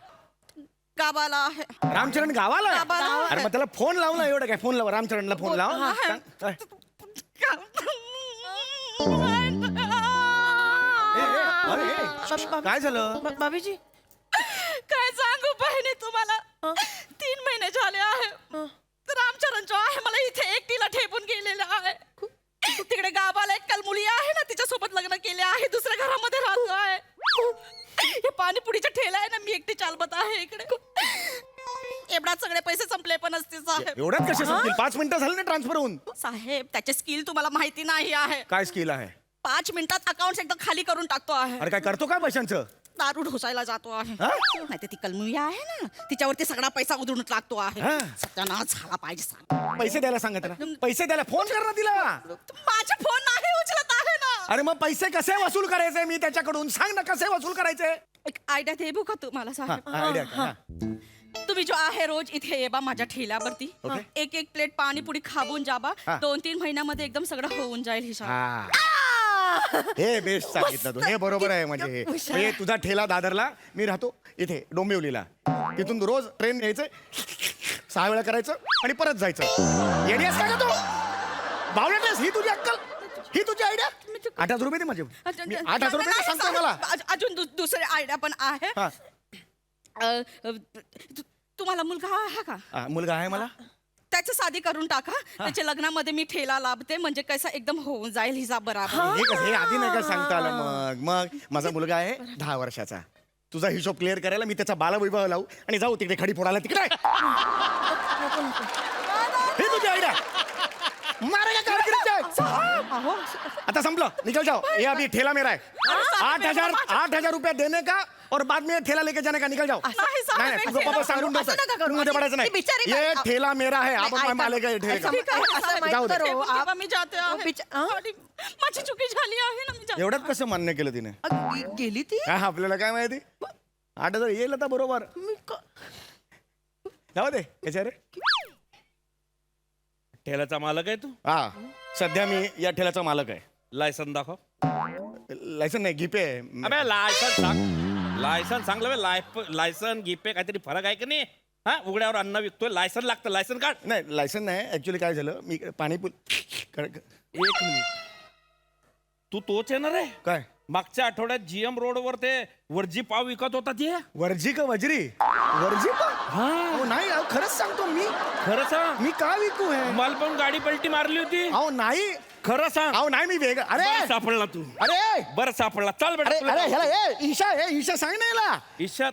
गावाला आहे. रामचरण गावाला आहे? गावाला आहे. अरे मग त्याला फोन लाव ना एवढं काय फोन लाव रामचरणला फोन लाव आहे. सांग. काय? अरे, काय झालं भाभीजी काय सांगू बहिणी तुम्हाला, 3 महिने झाले आहे. रामचरण जो आहे मला इथे एकटीला ठेपून गेलेला आहे. तिकडे गावाला एक कलमुली आहे ना, तिच्यासोबत लग्न केले आहे, दुसऱ्या घरामध्ये राहतो आहे. हे पाणीपुरीचा ठेला आहे ना, मी एकटी चालवत आहे इकडे. एवढ्यात सगळे पैसे संपले पण असते साहेब. एवढ्यात कसे संपतील 5 मिनिटं झाले ना ट्रान्सफर होऊन साहेब त्याचे स्किल तुम्हाला माहिती नाही आहे. काय स्किल आहे 5 मिनिटात अकाउंट एकदम खाली करून टाकतो आहे. अरे काय करतो काय पैशांचं दारू ढोसायला जातो आहे. हा? नाही तर ती कलमुली आहे ना, तिच्यावरती सगळा पैसा उधळून टाकतो आहे. हा. सत्यानाश झाला पाहिजे साहेब. पैसे द्यायला सांगा त्याला पैसे द्यायला फोन कर ना तिला माझे फोन नाही उचलत आहे ना. अरे मग पैसे कसे वसूल करायचे मी त्याच्याकडून सांग ना कसे वसूल करायचे एक आयडिया देऊ का तुम्हाला साहेब? आयडिया का? हा. तुम्ही जो आहे रोज इथे ये बा माझ्या ठेल्यावरती. ओके. एक प्लेट पाणीपुरी खाऊन जाबा. हा. 2-3 महिन्यामध्ये एकदम सगळं होऊन जाईल हिसाब. हा. हे बेस्ट सांगितलं तू, हे बरोबर आहे. म्हणजे हे म्हणजे तुझा ठेला दादरला, मी राहतो इथे डोंबिवलीला. तिथून रोज ट्रेन यायचं, 6 वेळा करायचं आणि परत जायचं. येडी आहेस का ग तू? बावळटेस, ही तुझी अक्कल, ही तुझी आयडिया. 8,000 रुपये दे माझे. मी 8,000 रुपये दे, सांगतोय मला. अजून दुसरे आयडिया पण आहे. हा. तुम्हाला मुलगा आहे का? मुलगा आहे मला. त्याचं शादी करून टाका. त्याच्या लग्नामध्ये मी ठेला लाभते, म्हणजे कसं एकदम होऊन जाईल हिसाब बराबर. हे कसं, हे आधी नाही का सांगता आलं? मग माझा मुलगा आहे 10 वर्षाचा. तुझा हिशोब क्लिअर करायला मी त्याचा बालवैभव लावू आणि जाऊ तिकडे खडी फोडायला तिकडे. हे तुझी आयडिया. मारेगा कारकिर्दी. आता संपलं, निकल जाओ. ये अभी ठेला मेरा है. 8,000 रुपये देने का और बाद में ठेला लेके जाने का. निकल जाओ. नाही, साहेब, नाही तुझं पापा सांगून असं नका करू. मध्ये पडायचं ती बिचारी नाही. ये काय- ठेला मेरा है. आप ऐका- मालेगा ये ठेले का. ठीक आहे, असं माहित जाऊ दे. करो. तेव्हा मी जाते आहे. बिचा- आणि माझी चुकी झाली आहे ना, मी जाते. एवढ्यात कसं मान्य केलं तिने? गेली ती. काय आपल्याला काय माहिती? 8,000 येईल आता बरोबर. जाऊ दे याच्या रे. ठेल्याचा मालक आहे तू? हा, सध्या मी या ठेल्याचा मालक आहे. लायसन दाखव. लायसन नाही, गिपे आहे. अबे लायसन सांग. लायसन सांगलं बे. लायसन गिपे काहीतरी फरक आहे की नाही? हा, उघड्यावर अन्न विकतोय, लायसन लागतं. लायसन काढ. नाही लायसन नाही. ऍक्च्युली काय झालं, मी पाणीपुरी एक मिनिट, तू तोच येणार आहे? काय मागच्या आठवड्यात GM रोडवर ते वर्जी पाव विकत होता ते? वर्जी का वजरी? वर्जी का? अहो नाही, अहो खरंच सांगतो मी. खरं सांग. मी का विकू आहे? मला पण गाडी पलटी मारली होती. अहो नाही, खरं सांग. अहो नाही, मी वेगळं. अरे बरं सापडला तू. अरे बरं सापडला. चल बेटा अरे तुला अरे जाऊ. ह्याला ईशा सांग ना याला. ईशात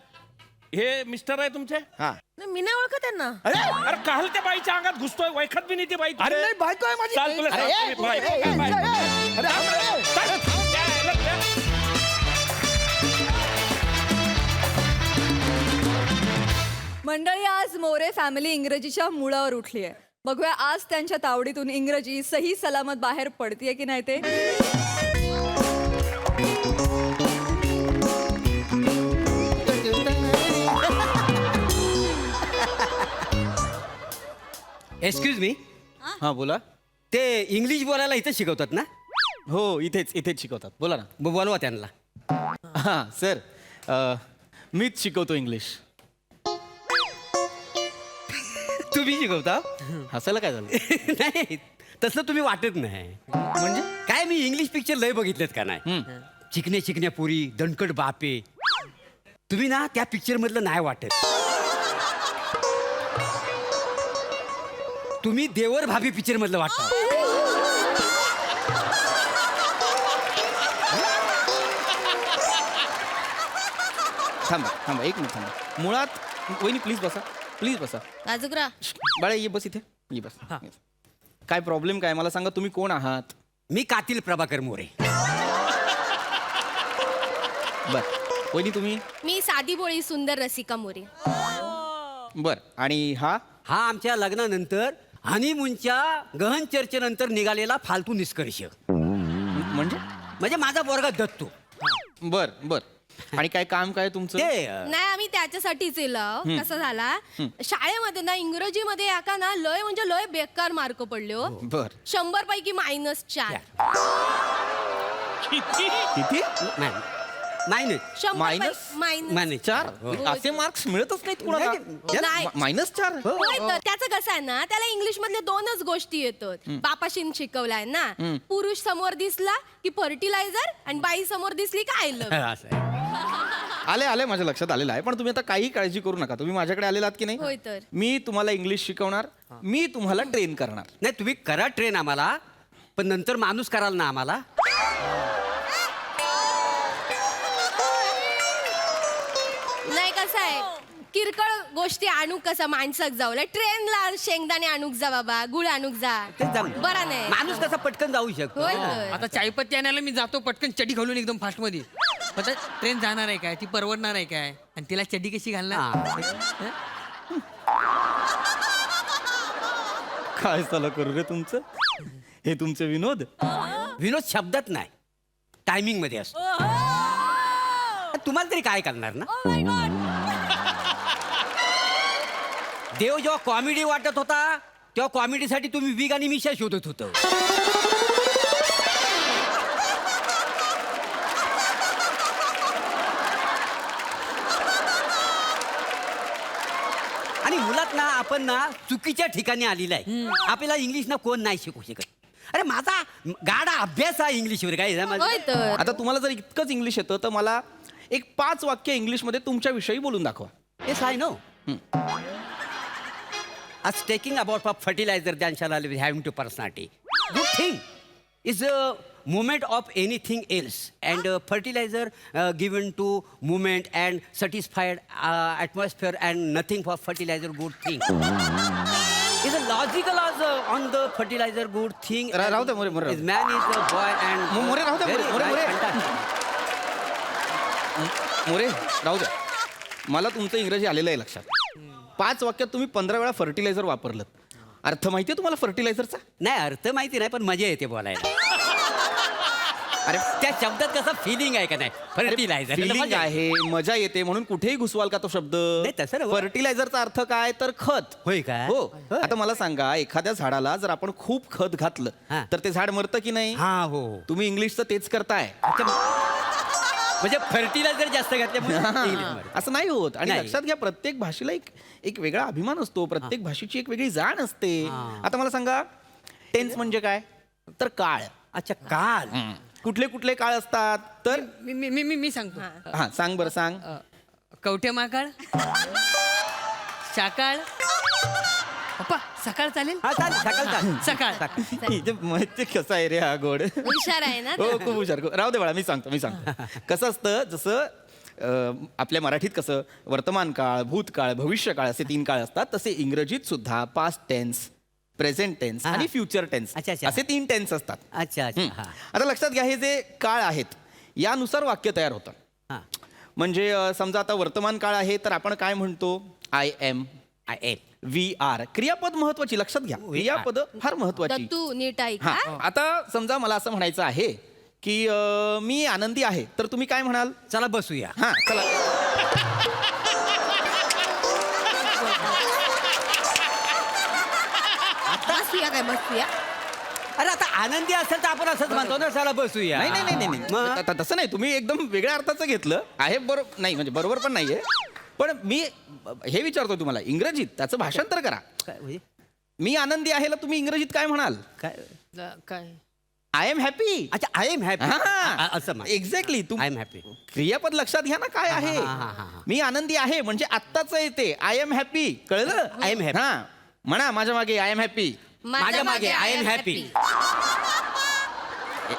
हे मिस्टर आहे तुमचे? हा. नाही, मी नाही ओळखत त्यांना. अरे अरे काल त्या बाईच्या अंगात घुसतोय, वैखत बी नाही ती बाई. अरे नाही, बायको आहे माझी. चाल तुला अरे, सांगतो मी, बाय, ए, ए, बाय, बाय. ईशा, ए. अरे, अरे, चल. या, या, या. मंडळी, आज मोरे फॅमिली इंग्रजीच्या मुळावर उठली आहे. बघूया आज त्यांच्या तावडीतून इंग्रजी सही सलामत बाहेर पडतीये की नाही ते. एक्सक्यूज मी, हां बोला. ते इंग्लिश बोलायला इथं शिकवतात ना? हो, इथेच शिकवतात. बोला ना. बोलवा त्यांना. हां सर, मीच शिकवतो इंग्लिश. तुम्ही शिकवता? हसायला काय झालं? नाही, तसं तुम्ही वाटत नाही. म्हणजे काय, मी इंग्लिश पिक्चर लय बघितलेत का नाही? चिकण्या पुरी, दणकट बापे. तुम्ही ना त्या पिक्चर मधलं नाही वाटत. तुम्ही देवर भाभी पिक्चर मधलं वाटता. थांबा एक मिनिट थांबा. मुळात वहिनी प्लीज बसा. राजुगरा, बाळा ये बस इथे. ये बस. काय प्रॉब्लेम काय मला सांगा. तुम्ही कोण आहात? मी कातील प्रभाकर मोरे. बर. वहिनी तुम्ही? मी साधी भोळी सुंदर रसिका मोरे. बर. आणि हा? हा आमच्या लग्नानंतर हनीमूनच्या गहन चर्चेनंतर निघालेला फालतू निष्कर्ष. म्हणजे माझा पोरगा दत्तू. बर. आणि काय काम काय तुमचं? ते नाही, आम्ही त्याच्यासाठीच येलो. कसं झाला, शाळेमध्ये ना इंग्रजीमध्ये एका ना लय म्हणजे लय बेकार मार्क पडले हो. बर. 100 पैकी -4. किती? नाही 100 Minus? माने 4? हो. असे मार्क्स मिळतच नाहीत कुणाला. नाही. -4? होय तर त्याचं कसं आहे ना, त्याला इंग्लिश मधले 2च गोष्टी येतात. बापाशीन शिकवलाय ना, पुरुष समोर दिसला की फर्टिलायझर आणि बाई समोर दिसली की आय लव्ह. असं आहे. आले माझ्या लक्षात आलेलं आहे. पण तुम्ही आता काही काळजी करू नका. तुम्ही माझ्याकडे आलेला आहात की होय नाही? तर. मी तुम्हाला इंग्लिश शिकवणार. मी तुम्हाला ट्रेन करणार. नाही, तुम्ही करा ट्रेन आम्हाला, पण नंतर माणूस कराल ना आम्हाला. नाही, कसं आहे, किरकोळ गोष्टी आणूक कसा माणसाक जावला. ट्रेनला शेंगदाणे आणूक जा बाबा, गुळ आणूक जा. ते जमलं. बरा नाही. माणूस कसा पटकन जाऊ शकतो. होय तर. आता चायपत्ती आणायला मी जातो पटकन चडी घालून एकदम फास्ट मध्ये. आता ट्रेन जाणार आहे काय, ती परवडणार आहे काय, आणि तिला चड्डी कशी घालणार? काय चालू करू रे तुमचं? हे तुमचे विनोद? विनोद शब्दात नाही, टायमिंग मध्ये असतो. तुम्हाला तरी काय करणार ना. देव जेव्हा कॉमेडी वाटत होता तेव्हा कॉमेडीसाठी तुम्ही विग आणि मिशा शोधत होतो. आपण ना चुकीच्या ठिकाणी आलेला आहे. आपल्याला इंग्लिश ना कोण नाही शिकू शकत. अरे माझा गाडा अभ्यास आहे इंग्लिशवर काय होय तर आता तुम्हाला जर इतकंच इंग्लिश येतं तर मला एक 5 वाक्य इंग्लिशमध्ये तुमच्याविषयी बोलून दाखवा. Yes I know. As taking about of fertilizer than shall I having to personality. Good thing is a movement of anything else, and fertilizer given to movement and satisfied atmosphere and nothing for fertilizer good thing. Is a logical as on the fertilizer good thing. राहू दे, More, More. Is man is a boy and More, राहू दे, very More, More. right, fantastic. More राहू द्या. मला तुमचं इंग्रजी आलेलं आहे लक्षात. 5 वाक्यात तुम्ही 15 वेळा फर्टिलायझर वापरलं. अर्थ माहितीये तुम्हाला फर्टिलायझरचा? नाही अर्थ माहिती नाही पण मजा येते बोलायला. अरे त्या शब्दात कसं फिलिंग आहे का नाही फर्टिलायझर फिलिंग आहे, मजा येते म्हणून कुठेही घुसवाल का तो शब्द? नाही, तसं नाही. फर्टिलायझरचा अर्थ काय तर खत. होय का? हो. होय. आता मला सांगा, एखाद्या झाडाला जर आपण खूप खत घातलं हा. तर ते झाड मरतं की नाही? हा हो. तुम्ही इंग्लिशचं तेच करताय. म्हणजे फर्टिलायझर जास्त घातल्यामुळे इंग्लिशमध्ये. असं नाही होत. आणि नाही. लक्षात घ्या, प्रत्येक भाषेला एक वेगळा अभिमान असतो, प्रत्येक भाषेची एक वेगळी जाण असते. आता मला सांगा, टेन्स म्हणजे काय तर काळ. अच्छा काल. कुठले कुठले काळ असतात तर मी मी मी मी सांगतो. हा सांग बरं सांग. कवठे महाकाळ, शाकाळ. पप्पा सकाळ चालेल? हा चालेल सकाळ चालेल. सकाळ. इथे माहिती कसं आहे रे हा गोड. हुशार आहे ना हो खूप हुशार. राहू दे बाळा, मी सांगतो. कसं असतं, जसं आपल्या मराठीत कसं वर्तमान काळ, भूतकाळ, भविष्यकाळ असे 3 काळ असतात, तसे इंग्रजीत सुद्धा पास्ट टेन्स, प्रेझेंट टेन्स हा. आणि फ्युचर टेन्स अच्छा, अच्छा. असे 3 टेन्स असतात. अच्छा अच्छा हा. आता लक्षात घ्या, हे जे काळ आहेत यानुसार वाक्य तयार होतं. हा. म्हणजे समजा आता वर्तमान काळ आहे तर आपण काय म्हणतो? I am, I am. We are. क्रियापद महत्वाची, लक्षात घ्या. क्रियापद फार महत्वाची. दत्तू नीट ऐक हा. हा. आता समजा मला असं म्हणायचं आहे की मी आनंदी आहे, तर तुम्ही काय म्हणाल? चला बसूया. हा चला. बसूया काय बसूया? अरे आता आनंदी असेल तर आपण असंच म्हणतो ना चला बसूया. नाही नाही नाही नाही मग? तसं नाही. तुम्ही एकदम वेगळ्या अर्थाचं घेतलं आहे. बरोबर नाही, म्हणजे बरोबर पण नाहीये. पण मी हे विचारतो तुम्हाला, इंग्रजीत त्याचं भाषांतर करा. काय म्हणजे? मी आनंदी आहे ला तुम्ही इंग्रजीत काय म्हणाल? काय? I am happy. अच्छा आय एम हॅपी असं म्हण. एक्झॅक्टली. I am happy. क्रियापद लक्षात घ्या ना काय आहे. हा. मी आनंदी आहे म्हणजे आत्ताच येते आय एम हॅपी. कळलं? I am happy. हा म्हणा माझ्या मागे आय एम हॅपी. माझ्या मागे आय एम हॅपी.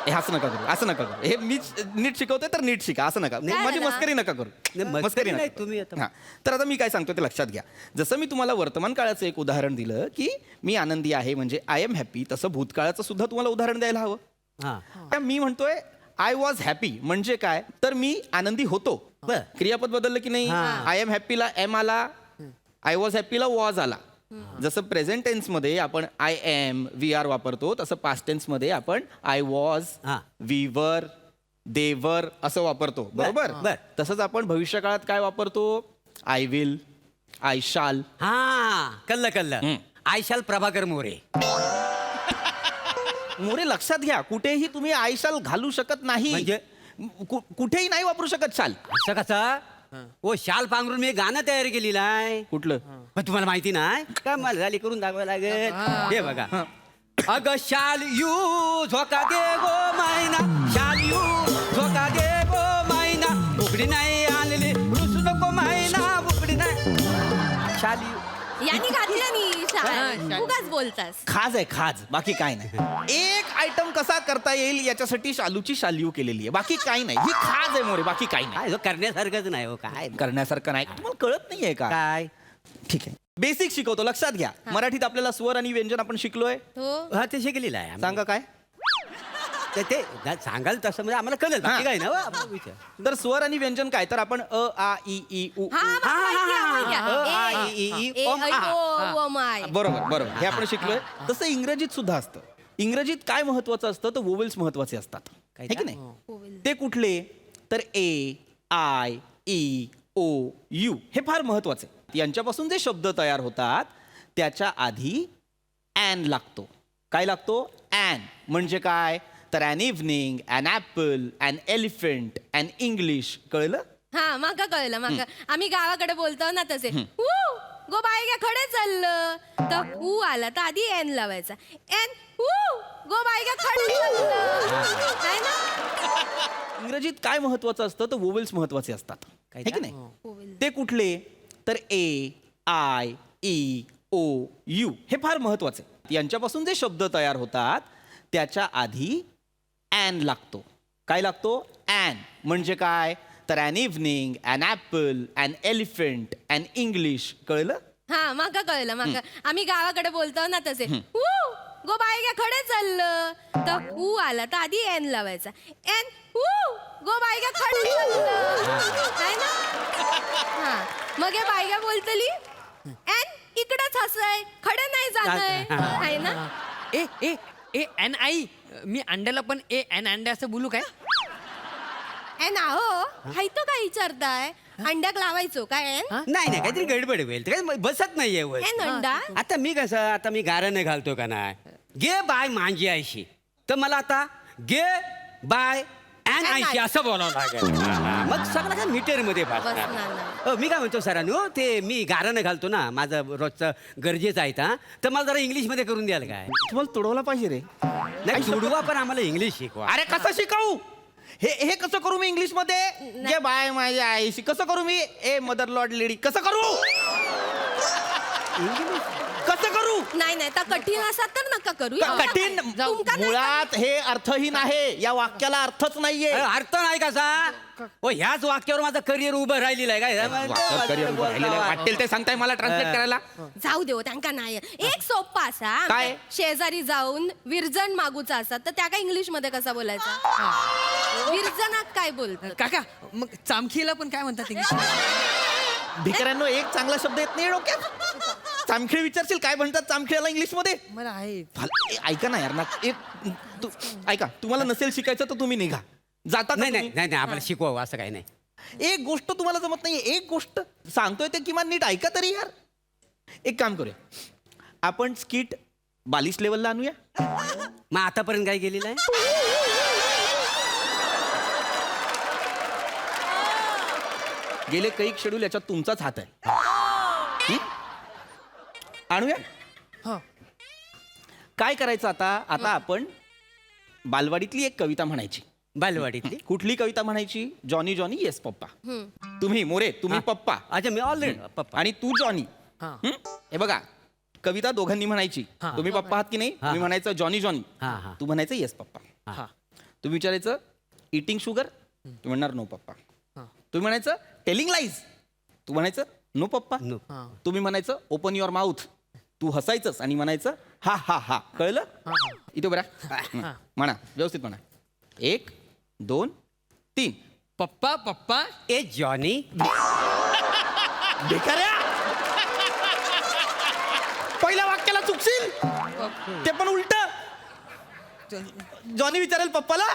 असं नका करू, असं नका करू. हे मी नीट शिकवतोय तर नीट शिका, असं नका. काय माझी झालं? मस्करी नका करू. नाही, मस्करी नाही, नका. तुम्ही आता- हा. तर आता मी काय सांगतो ते लक्षात घ्या. जसं मी तुम्हाला वर्तमान काळाचं एक उदाहरण दिलं की मी आनंदी आहे म्हणजे आय एम हॅपी, तसं भूतकाळाचं सुद्धा तुम्हाला उदाहरण द्यायला हवं. हा. आता मी म्हणतोय आय वॉज हॅपी म्हणजे काय तर मी आनंदी होतो. बर. क्रियापद बदललं की नाही? हा. आय एम हॅपीला एम आला, आय वॉज हॅपीला वॉज आला. जसं प्रेझेंट टेन्स मध्ये आपण आय एम, वी आर वापरतो, तसं पास्ट टेन्स मध्ये आपण आय वॉज, हा. वी वर, दे वर असं वापरतो. बरोबर. बर. तसंच आपण भविष्य काळात काय वापरतो? आय विल, आय शाल. हा कल्लं. आयशाल प्रभाकर मोरे. मोरे लक्षात घ्या, कुठेही तुम्ही आय शाल घालू शकत नाही. म्हणजे? कुठेही नाही वापरू शकत शाल. असं कसं? ओ शाल पांघरून मी गाणं तयार केलेलं आहे. कुठलं? पण तुम्हाला माहिती नाही का? मला झाली करून दाखवायला लागेल. हे बघा. अग शाल यू झोका दे गो मैना, शाल यू झोका दे गो मैना, बुकडी नाही आणली रुसू नको मैना, बुकडी नाही. शाल यू. यांनी घातलं मी शाळ. उगाच बोलतास. खाज आहे खाज, बाकी काय नाही. एक आयटम कसा करता येईल याच्यासाठी शालूची शालियू केलेली आहे, बाकी काही नाही. ही खाज आहे मोरे, बाकी काही नाही. काय हो, करण्यासारखंच नाही हो काय. करण्यासारखं नाही. तुम्हाला कळत नाहीये का? काय? ठीक आहे, बेसिक शिकवतो, लक्षात घ्या. मराठीत आपल्याला स्वर आणि व्यंजन आपण शिकलोय. हो. हा ते शिकलेलं आहे आम्ही. सांगा काय? ते सांगाल तसं म्हणजे आम्हाला कळलं. बाकी काय ना हो, आपला विचार. तर स्वर आणि व्यंजन काय तर आपण अ आ इ ई उ. हा, मला माहिती आहे, माहिती आहे. अ, आ, ए, इ, ई, ए, ओम, ऐ, आ. ओ, ओम, आय. बरोबर हे आपण शिकलोय. तसं इंग्रजीत सुद्धा असतं. इंग्रजीत काय महत्वाचं असतं तर वोवेल्स महत्वाचे असतात, काय है की नाही? ते कुठले तर ए, आय, ई, ओ, यू हे फार महत्वाचे. यांच्यापासून जे शब्द तयार होतात त्याच्या आधी ॲन लागतो. काय लागतो? ॲन म्हणजे काय तर an evening, an apple, an elephant, an English. कळलं? हा माका कळलं माका. आम्ही गावाकडे बोलतो ना तसे बायग्या खडे चाललं तर ऊ आला तर आधी एन लावायचा एन गो बायग्या खडे चाललं है ना. इंग्रजीत काय महत्वाचं असतं तर वोवेल्स महत्वाचे असतात है की नाही ते कुठले तर ए आय ई ओ यू हे फार महत्वाचे. यांच्यापासून जे शब्द तयार होतात त्याच्या आधी ॲन लागतो. काय लागतो ॲन म्हणजे काय तर an evening an apple an elephant an English. कळलं. हा माका कळलं माका. आम्ही गावाकडे बोलतो ना तसे गो बायग्या खडे चाललं तर ऊ आला तर आधी एन लावायचा एन गो बायग्या खडे चाललं है ना. हा मग हे बायग्या बोलतली एन इकडंच हसय खडे नाही जाणय है ना. ए ए ए एन आई मी अंड्याला पण ए एन अंडे असं बोलू काय? एन आहो हाय तो काय विचारताय अंड्याक लावायचो काय एन. नाही नाही काहीतरी गडबड होईल ते काही बसत नाहीये एन अंडा. आता मी कसं आता मी गाराने घालतो का नाही गे बाय मांजी आयशी तर मला आता गे बाय अँड आयशी असं बोलावं लागेल. मग सगळं काय मीटर मध्ये बसणार बसणार. मी काय म्हणतो सरांनो ते मी गारानं घालतो ना माझं रोजचं गरजेचं आहे हा तर मला जरा इंग्लिश मध्ये करून द्याल काय? तुम्हाला तुडवला पाहिजे रे. नाही सोडवा पण आम्हाला इंग्लिश शिकवा. अरे कसं शिकवू हे हे कसं करू मी इंग्लिश मध्ये जे बाय माझ्या आईशी कसं करू मी ए मदर लॉर्ड लेडी कसं करू कसं करू. नाही नाही तर कठीण असतात तर नका करू. कठीण तुमका नाही मुळात हे अर्थहीन आहे. या वाक्याला अर्थच नाहीये. अर्थ नाही कसा हो ह्याच वाक्यावर माझं करिअर उभं राहिलेलं आहे काय? वाटेल ते सांगताय मला ट्रान्सलेट करायला. जाऊ देऊ त्यांका नाही. एक सोप्पा असा काय? शेजारी जाऊन विरजण मागूचा असतात तर त्या काय इंग्लिश मध्ये कसा बोलायचा. विरजणात काय बोलतात काका मग चामखीला पण काय म्हणतात इंग्लिश? भिकाऱ्यांनो एक चांगला शब्द येत नाही डोक्यात. चामखेळ विचारशील काय म्हणतात चामखेळाला इंग्लिश मध्ये. मला आहे ऐका ना यार ना ऐका तुम्हाला नसेल शिकायचं तर तुम्ही निघा जाता. नाही नाही नाही आम्हाला शिकवावं असं काही नाही. एक गोष्ट तुम्हाला जमत नाहीये एक गोष्ट सांगतोय ते किमान नीट ऐका तरी यार. एक काम करूया आपण स्किट 42 लेवलला आणूया. मग आतापर्यंत काय केलेलं आहे? गेले कैक शेड्यूल याच्यात तुमचाच हात आहे. आणूया. काय करायचं आता आपण बालवाडीतली एक कविता म्हणायची. बालवाडीतली कुठली कविता म्हणायची. Johnny Johnny yes papa. तुम्ही मोरे तुम्ही पप्पा अच्छा मी ऑलरेडी पप्पा आणि तू जॉनी. हे बघा कविता दोघांनी म्हणायची. तुम्ही पप्पा आहात की नाही तुम्ही म्हणायचं जॉनी जॉनी तू म्हणायचं येस पप्पा. तुम्ही विचारायचं इटिंग शुगर तू म्हणणार नो पप्पा. तुम्ही म्हणायचं टेलिंग लाईज तू म्हणायचं नो पप्पा. तुम्ही म्हणायचं ओपन युअर माउथ तू हसायचंच आणि म्हणायचं हा हा हा. कळलं. इथे बरा म्हणा व्यवस्थित म्हणा 1 2 3 पप्पा पप्पा ए जॉनी. बेकाऱ्या पहिल्या वाक्याला चुकशील ते पण उलट. जॉनी विचारेल पप्पाला.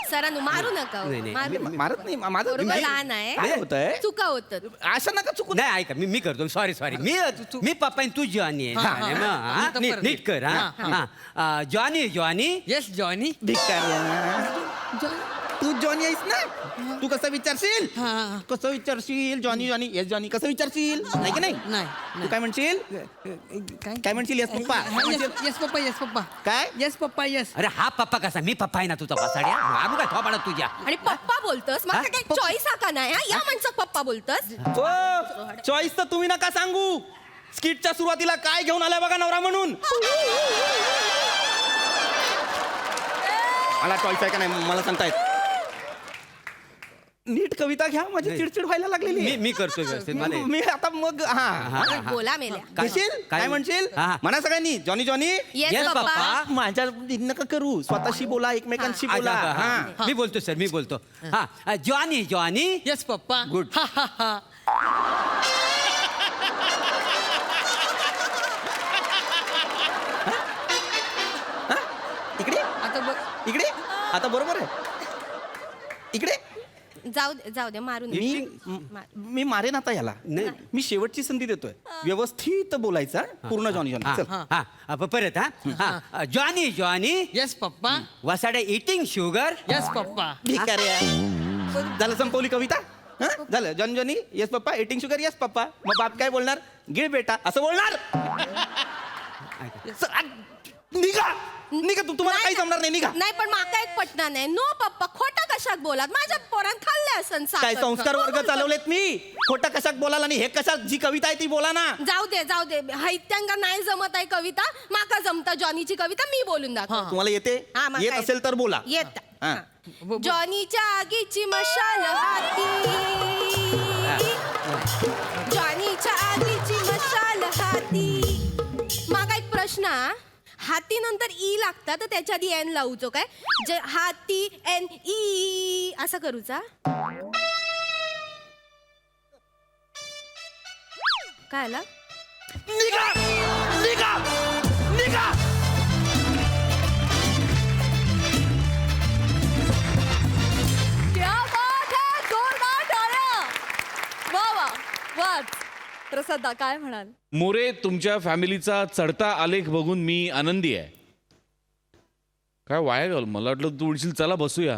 सरांनो मारू नका हो. नाही, नाही. मारू मारत नाही माझं पोरगं लहान आहे. काय होतंय चुका होतात. असं नका चुकू. नाही ऐका मी करतो सॉरी मी पप्पा आणि तू जॉनी आहे. आता नीट परत. नीट कर हा जॉनी जॉनी येस जॉनी. भिकाऱ्या तू जॉनी आहेस ना तू कसं विचारशील कसं विचारशील जॉनी जॉनी येस जॉनी कसं विचारशील नाही की नाही तू काय म्हणशील काय म्हणशील yes papa yes papa yes papa काय येस पप्पा येस. अरे हा पप्पा कसा मी पप्पा आहे ना तुझा पासाड्या मारू काय थोपाडा तुझ्या. आणि पप्पा बोलतस मला काही चॉईस हा का नाही. या माणसात पप्पा बोलतस. चॉईस तर तुम्ही नका सांगू. स्किटच्या सुरुवातीला काय घेऊन आलाय बघा नवरा म्हणून. मला चॉईस आहे का नाही मला सांगतायत. नीट कविता घ्या माझी चिडचिड व्हायला लागलेली. मी करतो व्यवस्थित मला मी आता मग बोला मेल्या. म्हणशील काय म्हणशील म्हणा सगळ्यांनी जॉनी जॉनी येस पप्पा. माझ्या नका करू स्वतःशी बोला एकमेकांशी बोला. मी बोलतो सर मी बोलतो हा Johnny Johnny yes papa. Good. हा हा हा. इकडे इकडे आता बरोबर आहे. इकडे जाऊ दे मारू मी मारेन आता याला. मी शेवटची संधी देतोय व्यवस्थित बोलायचा पूर्ण जॉनी जॉनी. चल परत हा Johnny Johnny yes papa. वसाडे eating sugar yes papa. भिकाऱ्या झालं संपवली कविता. हं? झालं Johnny Johnny yes papa eating sugar yes papa. मग बाप काय बोलणार? गिळ बेटा असं बोलणार. निघा निघा तुम्हाला काही जमणार नाही. निघा. नाही पण माका एक पटना नाही. नो पप्पा खोटं कशाक बोलात? माझ्या पोरान खाल्ले असन साखर. काय संस्कार वर्ग चालवलेत मी? खोटं कशात बोलाला आणि हे कशा जी कविता आहे ती बोला ना. जाऊ दे हैत्यांगा नाही जमत आहे कविता. माका जमता जॉनीची कविता मी बोलून दाखव. तुम्हाला येते? हा, मग येत काय? असेल तर बोला. येत हा. जॉनीच्या आगीची मशाल हाती, जॉनीच्या आगीची मशाल हाती. मागा एक प्रश्न हा. हाती नंतर ई लागता तर त्याच्या आधी एन लावूचो काय? जे हाती एन ई असं करूचा. काय आला? निघा निघा निघा. क्या बात है, जोरदार टाळ्या. वा वा वा. प्रसादा काय म्हणाल? मोरे, तुमच्या फॅमिलीचा चढता आलेख बघून मी आनंदी आहे. काय वाया गेलं, मला वाटलं तू उडशील. चला बसूया.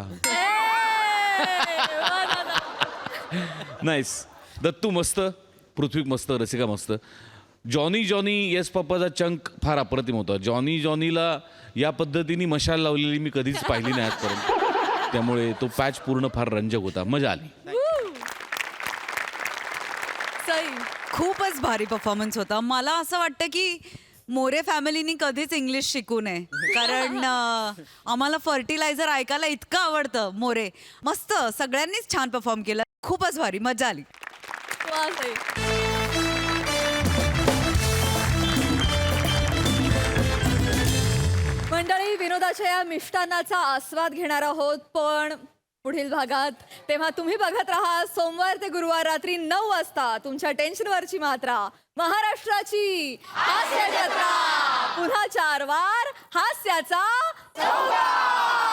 नाईस. दत्तू मस्त, पृथ्वी मस्त, रसिका मस्त. जॉनी जॉनी येस पप्पाचा चंक फार अप्रतिम होता. जॉनी जॉनीला या पद्धतीने मशाल लावलेली मी कधीच पाहिली नाही आजपर्यंत. त्यामुळे तो पॅच पूर्ण फार रंजक होता. मजा आली. सई. खूपच भारी परफॉर्मन्स होता. मला असं वाटतं की मोरे फॅमिलीनी कधीच इंग्लिश शिकू नये, कारण आम्हाला फर्टिलायझर ऐकायला इतकं आवडतं. मोरे मस्त, सगळ्यांनीच छान परफॉर्म केलं. खूपच भारी, मजा आली. वा सई. मंडळी, विनोदाच्या या मिष्टान्नाचा आस्वाद घेणार आहोत पण पुढील भागात. तेव्हा तुम्ही बघत राहा सोमवार ते गुरुवार रात्री 9 वाजता तुमच्या टेन्शनवरची मात्रा, महाराष्ट्राची हास्य जत्रा. पुन्हा 4 वार हास्याचा चौकार.